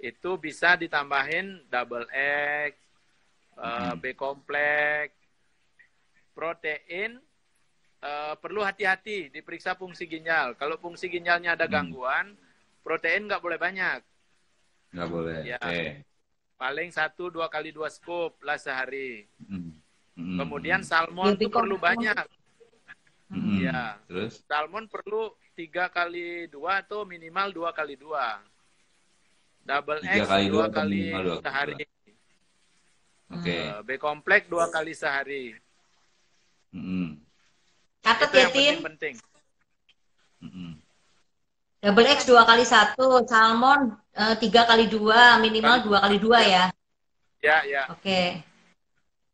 itu bisa ditambahin double X, B kompleks, protein. Perlu hati-hati diperiksa fungsi ginjal. Kalau fungsi ginjalnya ada gangguan, protein nggak boleh banyak. Nggak boleh. Ya. Paling 1-2 kali 2 scoop lah sehari. Kemudian salmon itu perlu banyak. Ya. Terus? Salmon perlu 3 kali 2 atau minimal 2 kali 2. Double X 2 kali sehari. B kompleks 2 kali sehari. Catat ya, Tin. Penting. Double X 2 kali 1, salmon 3 kali 2, minimal 2 kali 2 ya. Ya. Oke.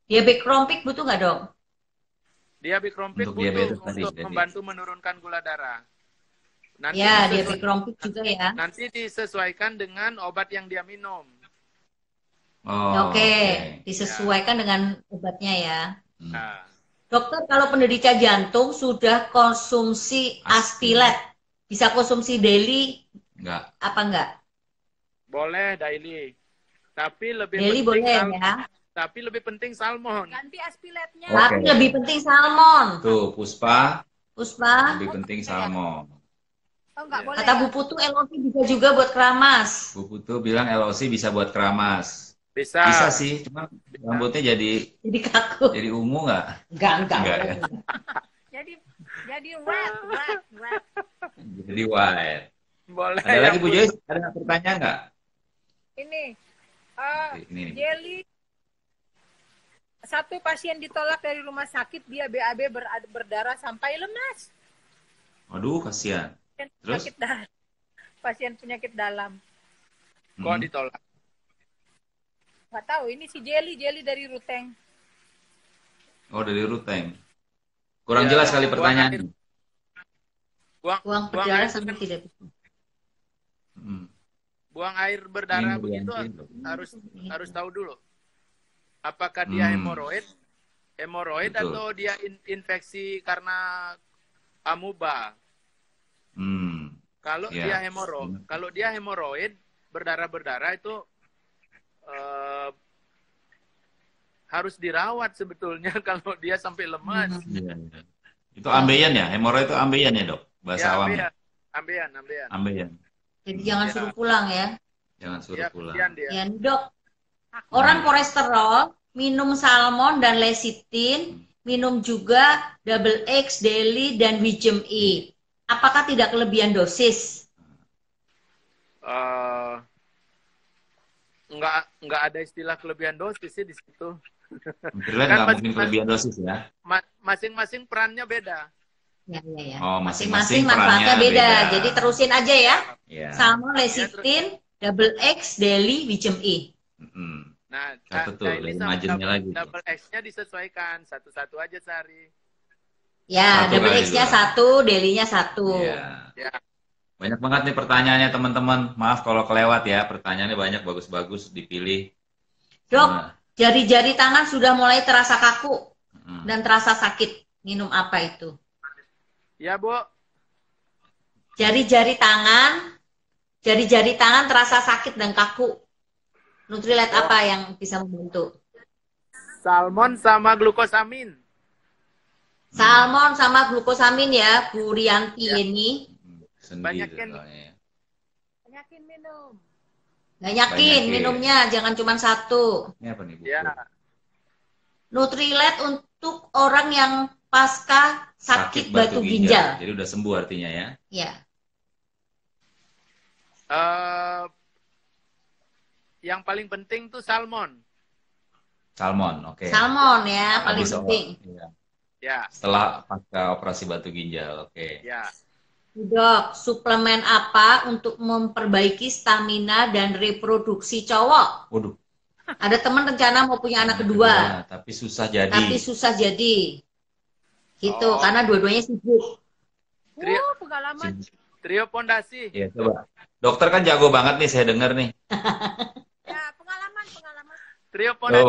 Diabekrompik butuh nggak, Dok? Diabekrompik butuh untuk membantu menurunkan gula darah. Nanti diabekrompik juga ya. Nanti disesuaikan dengan obat yang dia minum. Oke. Disesuaikan dengan obatnya ya. Dokter, kalau penderita jantung sudah konsumsi Aspilet, bisa konsumsi daily? Enggak. Apa enggak? Boleh daily. Tapi lebih Daily penting boleh ya. Tapi lebih penting salmon. Ganti aspiletnya. Tapi lebih penting salmon. Tuh, Puspa. Puspa. Lebih penting salmon. Oh, enggak boleh. Kata Bu Putu LOC bisa juga buat keramas. Bu Putu bilang LOC bisa buat keramas. Bisa. Bisa sih, cuma rambutnya jadi kaku. Jadi ungu nggak? Enggak ya? Jadi wet. Jadi white. Boleh. Ada lagi Bu Joyce? Ada pertanyaan nggak? Ini, Ini. Jelly. Satu pasien ditolak dari rumah sakit, dia BAB berdarah sampai lemas. Waduh, kasihan. Terus? Pasien penyakit dalam. Kok ditolak? Nggak tahu, ini si Jelly dari Ruteng. Oh, dari Ruteng. Kurang jelas kali pertanyaan. Buang berdarah sampai tidak bisa. Buang air berdarah begitu harus tahu dulu. Apakah dia hemoroid atau dia infeksi karena amuba? Kalau dia hemoroid berdarah itu harus dirawat sebetulnya kalau dia sampai lemas. Itu ambeien ya? Hemoroid itu ambeien ya, Dok? Bahasa awamnya. Ambeien. Jadi jangan suruh pulang ya. Jangan suruh pulang. Ya, Dok. Orang kolesterol minum salmon dan lecithin, minum juga double X, daily dan Wisdom E. Apakah tidak kelebihan dosis? Enggak ada istilah kelebihan dosis sih di situ. Kan nggak mungkin kelebihan dosis ya. Masing-masing perannya beda. Ya. Oh, masing-masing manfaatnya beda. Jadi terusin aja ya. Salmon, lecithin, double X, daily, Wisdom E. Nah, daily sama double X-nya disesuaikan. Satu-satu aja sehari. Ya, double X-nya 1, daily-nya 1. Ya. Banyak banget nih pertanyaannya teman-teman. Maaf kalau kelewat ya. Pertanyaannya banyak, bagus-bagus dipilih. Dok, jari-jari tangan sudah mulai terasa kaku dan terasa sakit. Minum apa itu? Ya, Bu. Jari-jari tangan terasa sakit dan kaku. Nutrilite apa yang bisa membantu? Salmon sama glukosamin. Salmon sama glukosamin ya, Bu Rianti ini. Banyakin minum. Banyakin minumnya, jangan cuma 1. Ini apa nih, Bu? Ya. Nutrilite untuk orang yang pasca sakit batu ginjal. Jadi udah sembuh artinya ya? Ya. Yang paling penting tuh salmon. Salmon, oke. Salmon ya, paling penting. Ya. Setelah pasca operasi batu ginjal, oke. Ya. Dok, suplemen apa untuk memperbaiki stamina dan reproduksi cowok? Waduh. Ada teman rencana mau punya anak kedua. Tapi susah jadi. Gitu, karena dua-duanya sibuk. Pengalaman. Trio pondasi. Iya, coba. Dokter kan jago banget nih, saya dengar nih. Ya, pengalaman. Trio pondasi.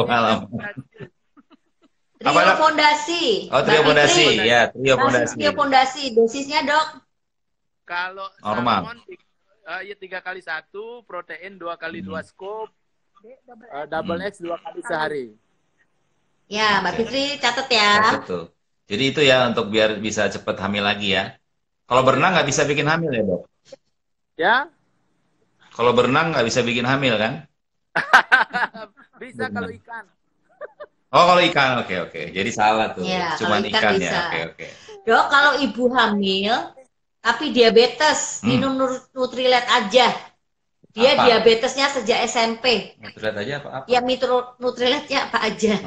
Trio pondasi. Oh, trio pondasi. Ya, trio pondasi. Trio pondasi. Dosisnya, Dok? Kalau normal. Salmon, ya 3x1, protein 2x2 scoop, double X 2 kali sehari. Ya, Mbak Fitri catat ya. Betul. Jadi itu ya untuk biar bisa cepat hamil lagi ya. Kalau berenang nggak bisa bikin hamil ya, Dok? Ya? Kalau berenang nggak bisa bikin hamil kan? Bisa kalau ikan. Oh, kalau ikan, oke. Jadi salah tuh. Ya, cuman ikan ya, oke. Dok, kalau ibu hamil tapi diabetes, minum Nutrilite aja. Dia diabetesnya sejak SMP. Nutrilite aja apa? Ya, Nutrilite-nya apa aja.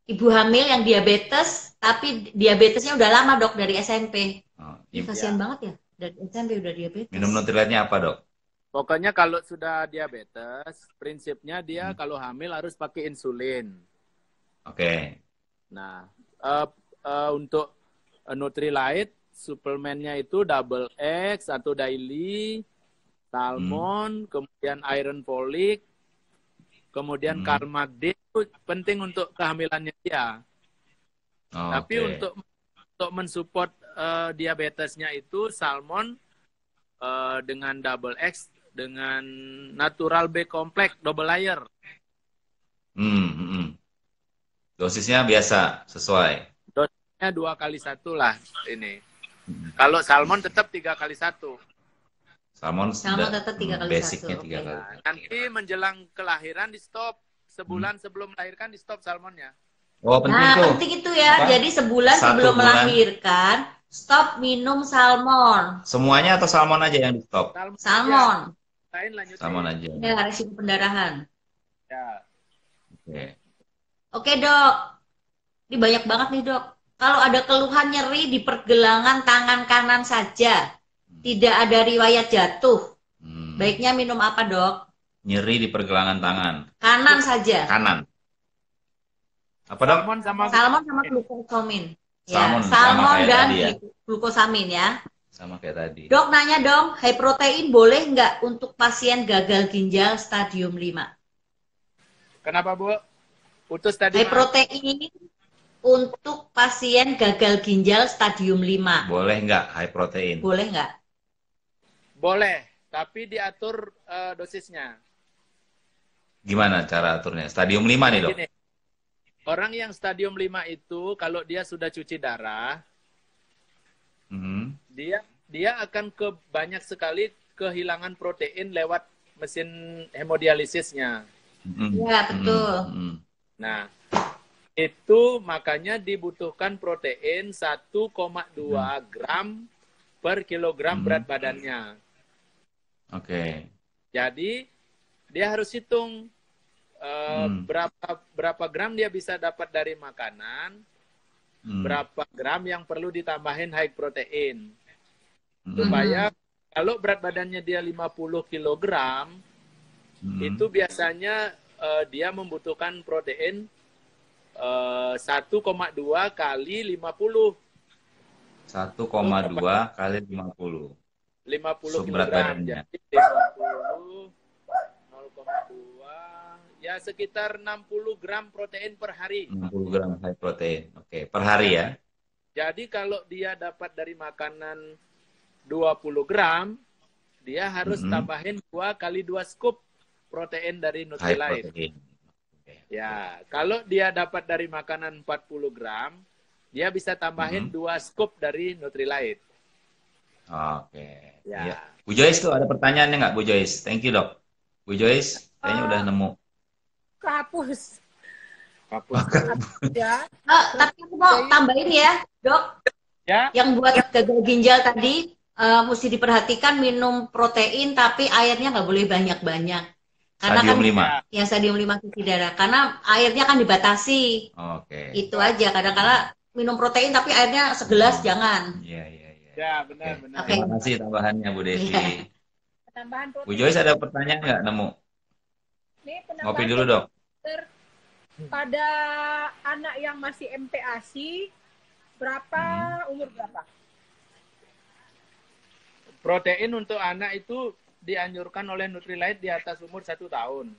Ibu hamil yang diabetes, tapi diabetesnya udah lama, Dok, dari SMP. Kasian banget ya, dari SMP udah diabetes. Minum Nutrilite-nya apa, Dok? Pokoknya kalau sudah diabetes, prinsipnya dia kalau hamil harus pakai insulin. Oke. Nah, untuk Nutrilite, suplemennya itu double X atau daily, salmon, kemudian iron folic, kemudian Carmagdin itu penting untuk kehamilannya dia. Tapi untuk mensupport diabetesnya itu salmon dengan double X dengan natural B kompleks double layer. Dosisnya biasa sesuai. Dosisnya 2x1 lah ini. Kalau salmon tetap 3x1. Salmon tetap 3x1. Basicnya 3 kali. Nanti menjelang kelahiran di stop. Sebulan sebelum melahirkan di stop salmonnya. Oh, penting tuh. Penting itu ya. Apa? Jadi sebulan sebelum melahirkan, stop minum salmon. Semuanya atau salmon aja yang di stop? Salmon. Lain lanjutin. Salmon aja. Ya, resiko pendarahan. Ya. Oke, Dok. Ini banyak banget nih, Dok. Kalau ada keluhan nyeri di pergelangan tangan kanan saja, tidak ada riwayat jatuh, baiknya minum apa, Dok? Nyeri di pergelangan tangan. Kanan saja. Kanan. Apa, Dok? Salmon sama glukosamin. Salmon, ya, salmon dan ya. Glukosamin ya. Sama kayak tadi. Dok nanya dong, high protein boleh nggak untuk pasien gagal ginjal stadium 5? Kenapa, Bu? Putus tadi. High protein untuk pasien gagal ginjal stadium 5. Boleh nggak high protein? Boleh nggak? Boleh, tapi diatur dosisnya. Gimana cara aturnya? Stadium 5 nih, Dok. Gini, orang yang stadium 5 itu kalau dia sudah cuci darah, dia akan banyak sekali kehilangan protein lewat mesin hemodialisisnya. Ya, betul. Nah, itu makanya dibutuhkan protein 1,2 gram per kilogram berat badannya. Oke. Jadi, dia harus hitung berapa gram dia bisa dapat dari makanan, berapa gram yang perlu ditambahin high protein. Supaya kalau berat badannya dia 50 kg, itu biasanya dia membutuhkan protein 1,2 kali 50. 1,2 kali 50. 50 berat badannya. Jadi 50, 0,2, ya sekitar 60 gram protein per hari. 60 gram high protein. Oke, per hari ya. Jadi kalau dia dapat dari makanan 20 gram, dia harus tambahin 2 kali 2 scoop protein dari Nutrilite. Ya, kalau dia dapat dari makanan 40 gram, dia bisa tambahin 2 scoop dari Nutrilite. Oke. Ya. Bu Joyce tuh ada pertanyaannya nggak, Bu Joyce? Thank you, Dok. Bu Joyce, kayaknya udah nemu. Kehapus. Ya. Tapi aku mau tambahin ya, Dok. Ya. Yang buat gagal ginjal tadi, mesti diperhatikan minum protein, tapi airnya nggak boleh banyak-banyak. Karena stadium kan 5. Ya, stadium 5 cuci darah. Karena airnya kan dibatasi. Oke. Itu aja. Kadang-kadang minum protein tapi airnya segelas jangan. Iya. Ya, benar. Okay. Terima kasih tambahannya, Bu Devi. Penambahan protein. Bu Joyce ada pertanyaan nggak nemu? Nih, ngopi dulu, Dok. Pada anak yang masih MPASI, umur berapa? Protein untuk anak itu dianjurkan oleh Nutrilite di atas umur 1 tahun.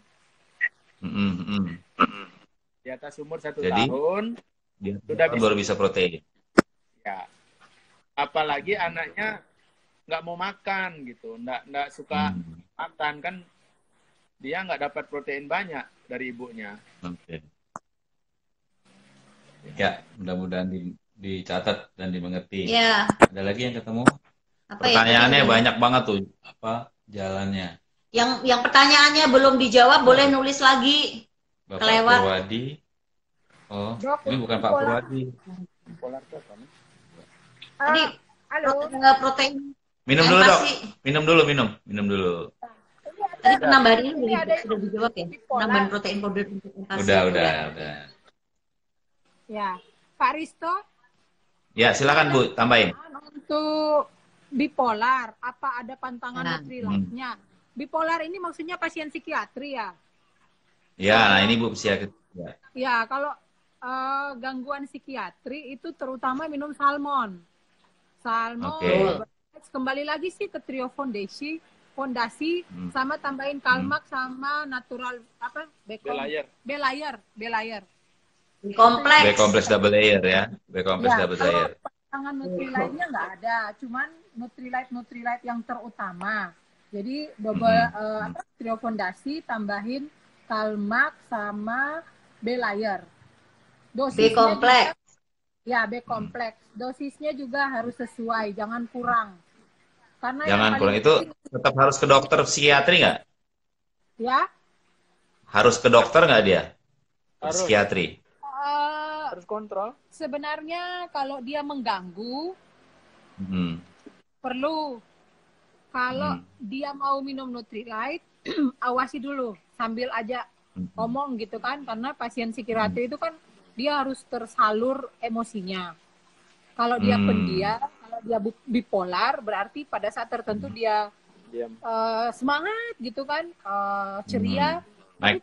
Di atas umur 1 tahun, sudah baru bisa protein. Ya. Apalagi anaknya nggak mau makan gitu, nggak suka makan, kan dia nggak dapat protein banyak dari ibunya. Oke. Ya, mudah-mudahan dicatat dan dimengerti. Ya. Ada lagi yang ketemu? Pertanyaannya banyak banget tuh. Apa jalannya? Yang pertanyaannya belum dijawab boleh nulis lagi. Bapak kelewat. Purwadi. Oh, Dok, ini bukan Pak Purwadi. Tadi halo. Protein. Minum dulu, Dok. Minum dulu. Tadi penambahan ini sudah dijawab ya. Penambahan protein powder untuk pasien. Udah. Ya, Pak Risto. Ya, silakan Bu, tambahin. Untuk bipolar, apa ada pantangan Nutrilite-nya? Bipolar ini maksudnya pasien psikiatri ya? Ya, nah ini Bu psikiatri. Ya, kalau gangguan psikiatri itu terutama minum salmon. Kembali lagi sih ke Trio Fondasi sama tambahin Kalmak sama natural Belayer. B-kompleks double layer ya. B-kompleks double layer. Pantangan Nutrilite-nya nggak ada, cuman Nutrilite yang terutama. Jadi double trio fondasi tambahin Kalmak sama B-layer. B kompleks. Ya, B kompleks. Dosisnya juga harus sesuai, jangan kurang. Karena jangan kurang. Itu tetap harus ke dokter psikiatri nggak? Ya. Harus ke dokter nggak dia? Harus. Psikiatri. Harus kontrol. Sebenarnya kalau dia mengganggu, perlu. Kalau dia mau minum Nutrilite, awasi dulu sambil aja ngomong gitu kan, karena pasien psikiatri itu kan dia harus tersalur emosinya. Kalau dia pendiam, kalau dia bipolar, berarti pada saat tertentu dia semangat gitu kan, ceria. Naik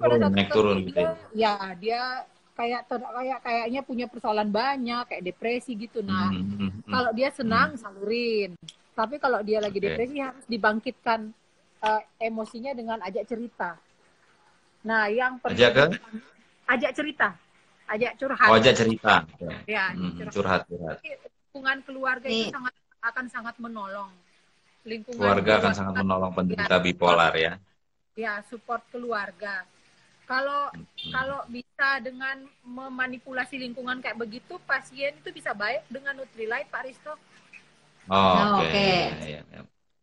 turun gitu ya. Dia kayaknya punya persoalan banyak, kayak depresi gitu. Nah, kalau dia senang salurin. Tapi kalau dia lagi depresi harus dibangkitkan emosinya dengan ajak cerita. Nah, yang penting ajak cerita, ajak curhat. Oh, ajak cerita. Ya, curhat. Lingkungan keluarga itu akan sangat menolong. Keluarga akan sangat menolong penderita bipolar ya. Ya, support keluarga. Kalau bisa dengan memanipulasi lingkungan kayak begitu, pasien itu bisa baik dengan Nutrilite, Pak Risto. Oke. Ya.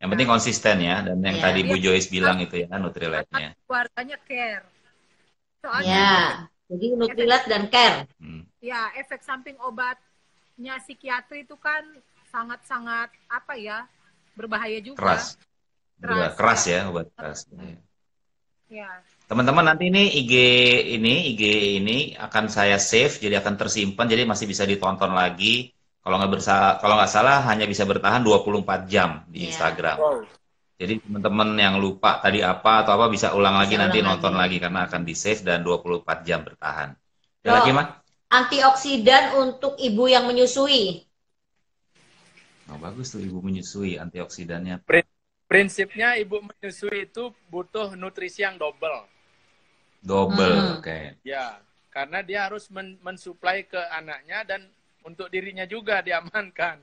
Yang penting konsisten ya, dan yang tadi Bu Joyce bilang itu ya, Nutrilite-nya. Keluarganya care. Soalnya jadi Nutrilite dan care. Ya, efek samping obatnya psikiatri itu kan sangat-sangat berbahaya juga. Keras ya, obat keras. Ya. Teman-teman, nanti ini IG ini akan saya save, jadi akan tersimpan, jadi masih bisa ditonton lagi. Kalau nggak salah hanya bisa bertahan 24 jam di Instagram. Wow. Jadi teman-teman yang lupa tadi apa atau apa bisa ulang lagi nanti nonton lagi karena akan di save dan 24 jam bertahan. Ada lagi, Mak? Antioksidan untuk ibu yang menyusui. Oh, bagus tuh ibu menyusui, antioksidannya. Prinsipnya ibu menyusui itu butuh nutrisi yang double. Oke. Ya, karena dia harus mensuplai ke anaknya dan untuk dirinya juga diamankan.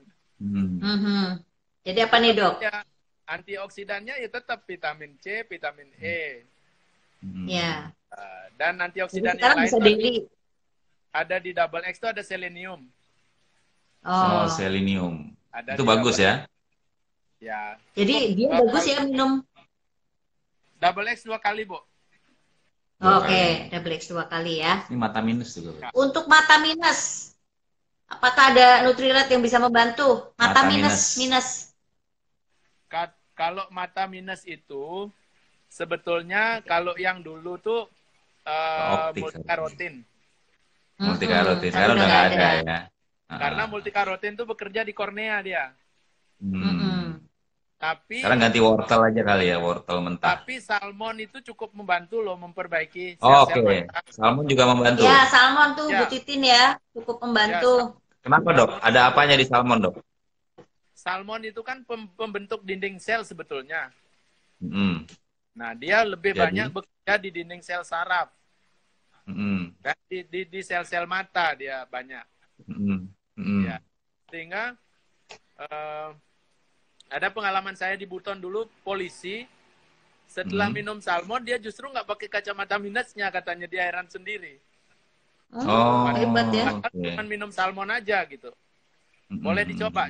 Jadi apa nih, Dok? Ya, antioksidannya ya tetap vitamin C, vitamin E. Ya. Dan antioksidan yang lain ada di double X itu ada selenium. Oh, selenium. Itu bagus ya? Ya. Jadi dia bagus ya minum. Double X 2 kali, Bu. Oke, double X 2 kali ya. Ini mata minus juga. Untuk mata minus, apakah ada Nutrilite yang bisa membantu? Mata minus. Kalau mata minus itu sebetulnya kalau yang dulu tuh multikarotin. Multikarotin, sekarang udah nggak ada ya. Karena multikarotin tuh bekerja di kornea dia. Tapi sekarang ganti wortel aja kali ya, wortel mentah. Tapi salmon itu cukup membantu loh memperbaiki sel-sel mata. Salmon juga membantu. Ya, salmon tuh Bu Titin ya, cukup membantu. Kenapa, Dok? Ada apanya di salmon, Dok? Salmon itu kan pembentuk dinding sel sebetulnya. Nah, dia lebih banyak bekerja di dinding sel saraf. Dan di sel-sel mata dia banyak. Ya. Sehingga ada pengalaman saya di Buton dulu, polisi setelah minum salmon dia justru nggak pakai kacamata minusnya, katanya dia heran sendiri. Hebat ya. Cuma minum salmon aja gitu. Boleh dicoba,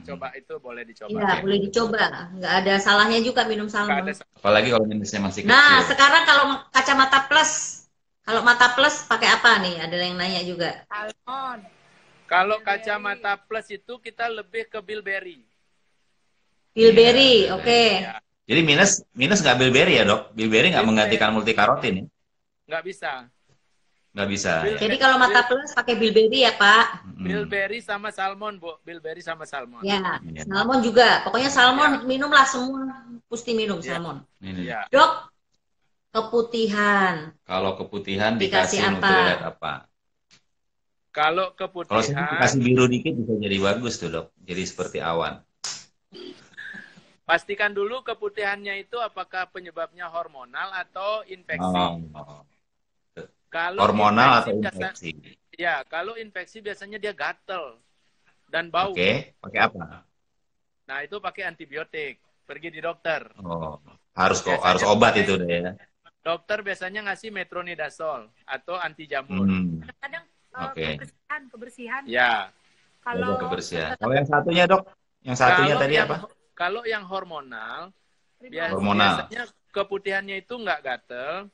boleh dicoba. Iya, boleh dicoba. Nggak ada salahnya juga minum salmon. Apalagi kalau minusnya masih kecil. Nah, sekarang kalau kacamata plus, kalau mata plus pakai apa nih? Ada yang nanya juga. Salmon. Kalau kacamata plus itu kita lebih ke bilberry. Bilberry, oke. Ya. Jadi minus nggak bilberry ya, Dok? Bilberry nggak menggantikan multikarotin ya? Nggak bisa. Nggak bisa. Jadi kalau mata plus pakai bilberry ya, Pak? Bilberry sama salmon, Bu. Bilberry sama salmon. Ya, salmon juga. Pokoknya salmon minumlah semua. Mesti minum salmon. Ya. Dok, keputihan. Kalau keputihan dikasih Nutrilite apa? Kalau keputihan. Kalau dikasih biru dikit bisa jadi bagus tuh, Dok. Jadi seperti awan. Pastikan dulu keputihannya itu apakah penyebabnya hormonal atau infeksi. Kalau hormonal atau infeksi? Ya, kalau infeksi biasanya dia gatel dan bau. Oke, pakai apa? Nah, itu pakai antibiotik. Pergi di dokter. harus obat itu deh ya. Dokter biasanya ngasih metronidazol atau anti jamur. Kadang Oke. kebersihan. Ya. Kalau kebersihan. Kalau yang satunya, Dok? Yang satunya tadi apa? Kalau yang hormonal, hormonal. biasanya keputihannya itu nggak gatel,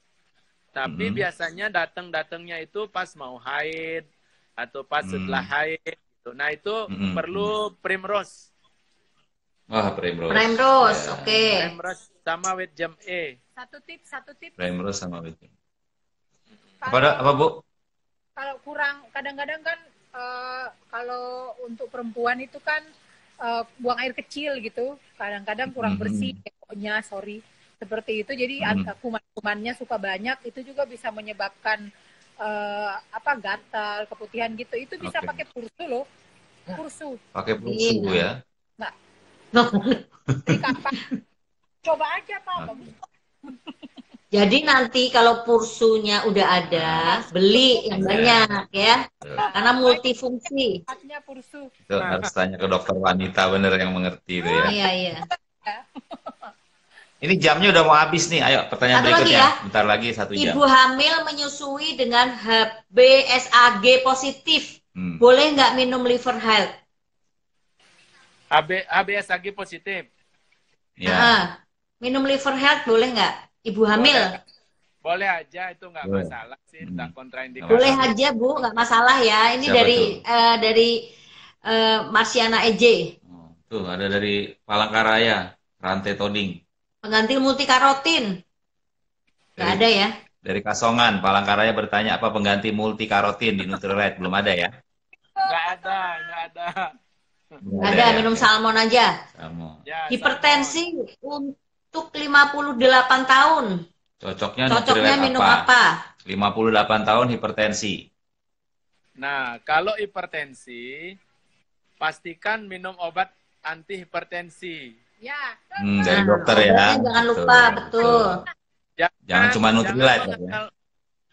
tapi biasanya datangnya itu pas mau haid atau pas setelah haid. Gitu. Nah itu perlu Primrose. Wah, Primrose. Primrose, ya. oke. Primrose sama With Gem E. Satu tips. Primrose sama With Gem. Apa Bu? Kalau kurang, kadang-kadang kan kalau untuk perempuan itu kan buang air kecil gitu, kadang-kadang kurang bersih, pokoknya seperti itu. Jadi kuman-kumannya suka banyak, itu juga bisa menyebabkan gatal, keputihan gitu. Itu bisa pakai pursu loh, pursu. Pakai pursu ya? Nggak. Dari kapan? Coba aja Pak, bagus. Jadi nanti kalau pursunya udah ada, beli yang banyak ya, karena multifungsi. Pursu. Itu harus tanya ke dokter wanita bener yang mengerti itu ya. Iya. Ini jamnya udah mau habis nih. Ayo pertanyaan Satu berikutnya. lagi ya. Bentar lagi 1 jam. Ibu hamil menyusui dengan HbSAg positif, boleh nggak minum liver health? HbSAg positif. Ya. Minum liver health boleh nggak? Ibu hamil? Boleh aja, itu nggak masalah sih, nggak kontraindikasi. Boleh aja Bu, nggak masalah ya. Ini dari Marsiana EJ. Tuh ada dari Palangkaraya, Rantai Toding. Pengganti multikarotin. Nggak ada ya? Dari Kasongan, Palangkaraya bertanya apa pengganti multikarotin di Nutrilite? Belum ada ya? Nggak ada. Nggak ada, minum salmon aja. Salmon. Ya, Hipertensi untuk 58 tahun. Cocoknya minum apa? 58 tahun hipertensi. Nah, kalau hipertensi, pastikan minum obat anti hipertensi. Ya. Dari dokter ya. Jangan lupa, betul. Jangan cuma Nutrilite.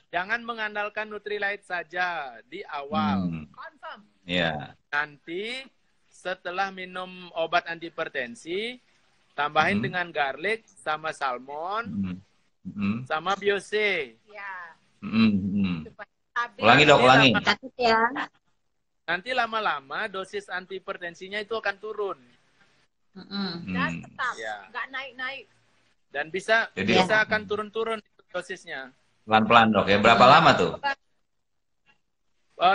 Jangan mengandalkan Nutrilite saja di awal. Confirm. Ya. Nanti setelah minum obat anti hipertensi, tambahin dengan garlic sama salmon sama biose. Ya. Ulangi Dok, ulangi. Takut ya. Nanti lama-lama dosis anti hipertensinya itu akan turun. Dan tetap Ya. nggak naik-naik. Dan bisa akan turun-turun dosisnya. Pelan-pelan Dok ya. Berapa lama tuh?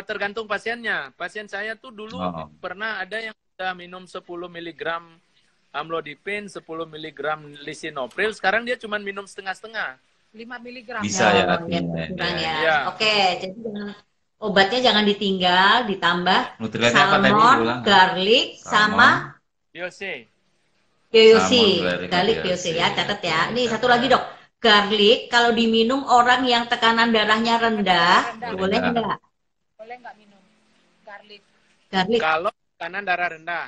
Tergantung pasiennya. Pasien saya tuh dulu pernah ada yang sudah minum 10 mg amlodipin, 10 mg lisinopril. Sekarang dia cuma minum setengah-setengah. 5 mg. Bisa ya. Ya. Oke, jadi obatnya jangan ditinggal, ditambah salmon, garlic, sama biose. Garlic biose ya, catat ya. Ini satu lagi Dok. Garlic kalau diminum orang yang tekanan darahnya rendah, boleh nggak? Boleh nggak minum garlic? Kalau tekanan darah rendah.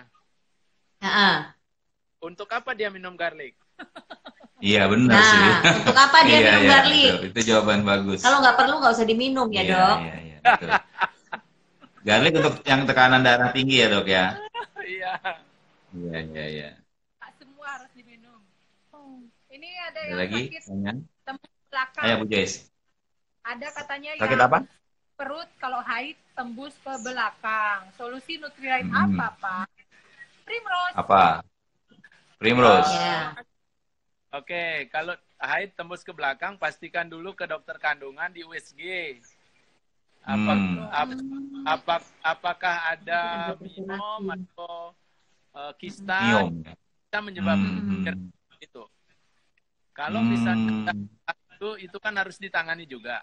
Untuk apa dia minum garlic? Iya benar sih. Untuk apa dia minum garlic? Betul. Itu jawaban bagus. Kalau nggak perlu nggak usah diminum ya Dok. Iya. Garlic untuk yang tekanan darah tinggi ya Dok ya. Iya. Iya. Semua harus diminum. Ini ada yang lagi tembus belakang. Ayo Bu Joyce. Ada katanya sakit yang apa? Perut kalau haid tembus ke belakang. Solusi Nutrilite apa Pak? Primrose. Apa? Primrose. Oke, kalau haid tembus ke belakang, pastikan dulu ke dokter kandungan di USG. Apakah ada miom atau kista bisa menyebabkan itu? Kalau misalnya itu kan harus ditangani juga.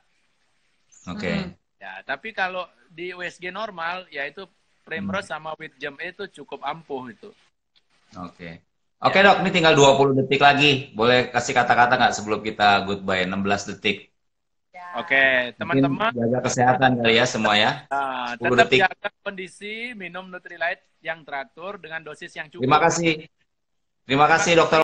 Oke. Ya, tapi kalau di USG normal, yaitu Primrose sama With Gem E itu cukup ampuh itu. Oke Dok, ini tinggal 20 detik lagi. Boleh kasih kata-kata nggak sebelum kita goodbye? 16 detik. Oke, teman-teman. Jaga kesehatan kali ya semua ya. Tetap jaga kondisi, minum Nutrilite yang teratur dengan dosis yang cukup. Terima kasih Dokter.